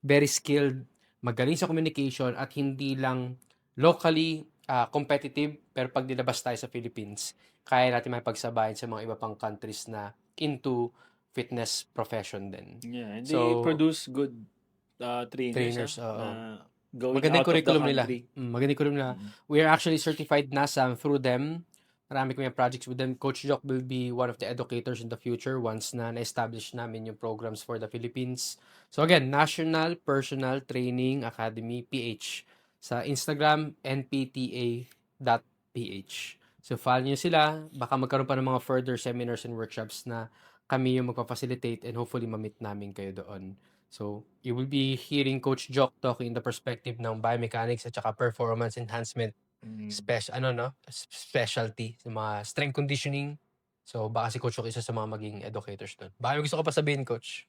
very skilled, magaling sa communication at hindi lang locally competitive pero pag nilabas tayo sa Philippines, kaya natin mapagsabayan sa mga iba pang countries na into fitness profession din. Yeah. And they So, produce good trainers, trainers. oo. Going Magandang out of the curriculum nila. country. Magandang curriculum nila. We are actually certified NASAM through them. Marami kami projects with them. Coach Jock will be one of the educators in the future once na na-establish namin yung programs for the Philippines. So again, National Personal Training Academy PH. Sa Instagram, npta.ph. So follow nyo sila. Baka magkaroon pa ng mga further seminars and workshops na kami yung magpa-facilitate and hopefully ma-meet namin kayo doon. So, you will be hearing Coach Jock talking in the perspective ng biomechanics at saka performance enhancement specialty sa mga strength conditioning. So, baka si Coach Jock isa sa mga maging educators doon. Baka may gusto ko pa sabihin, Coach.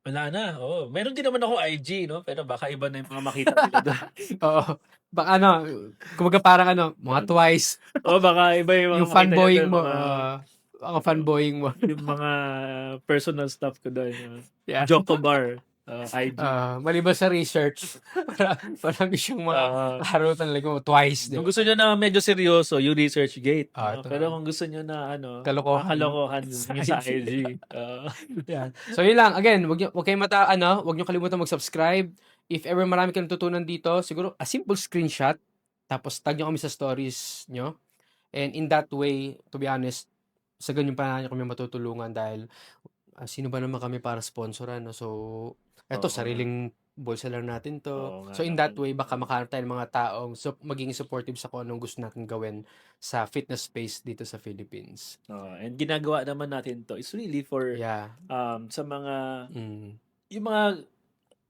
Wala na. Oh, meron din naman ako IG, no? Pero baka iba na yung mga makita nila doon. Oo. Baka kumbaga parang mga twice. Baka iba yung mga Yung fanboying mo. Mga fanboying mo. yung mga personal stuff ko doon. Yeah. Joko Bar. IG. Maliban sa research, marami siyang mga kaharutan like mo twice. Kung gusto nyo na medyo seryoso, yung research gate. Pero kung gusto nyo na kalokohan yung sa IG. Yeah. So yun lang, again, wag niyo kalimutan mag-subscribe. If ever marami kang natutunan dito, siguro a simple screenshot, tapos tag niyo kami sa stories niyo. And in that way, to be honest, sa ganyan pa niyo kami matutulungan dahil sino ba naman kami para sponsoran, no? So, eto, Oo. sariling bulsa lang natin 'to. Oo nga So, in that naman, way baka makahanap tayo ng mga taong maging supportive sa kung anong gusto natin gawin sa fitness space dito sa Philippines. oo, and ginagawa naman natin 'to is really for, Yeah, sa mga mm, yung mga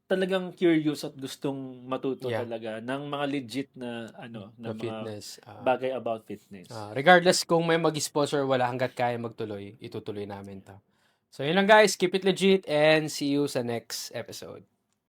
talagang curious at gustong matuto yeah, talaga ng mga legit na ano, na na mga fitness, bagay about fitness. regardless kung may mag-sponsor o wala hangga't kaya magtuloy, itutuloy namin 'to. So, yun lang guys, keep it legit and see you sa next episode.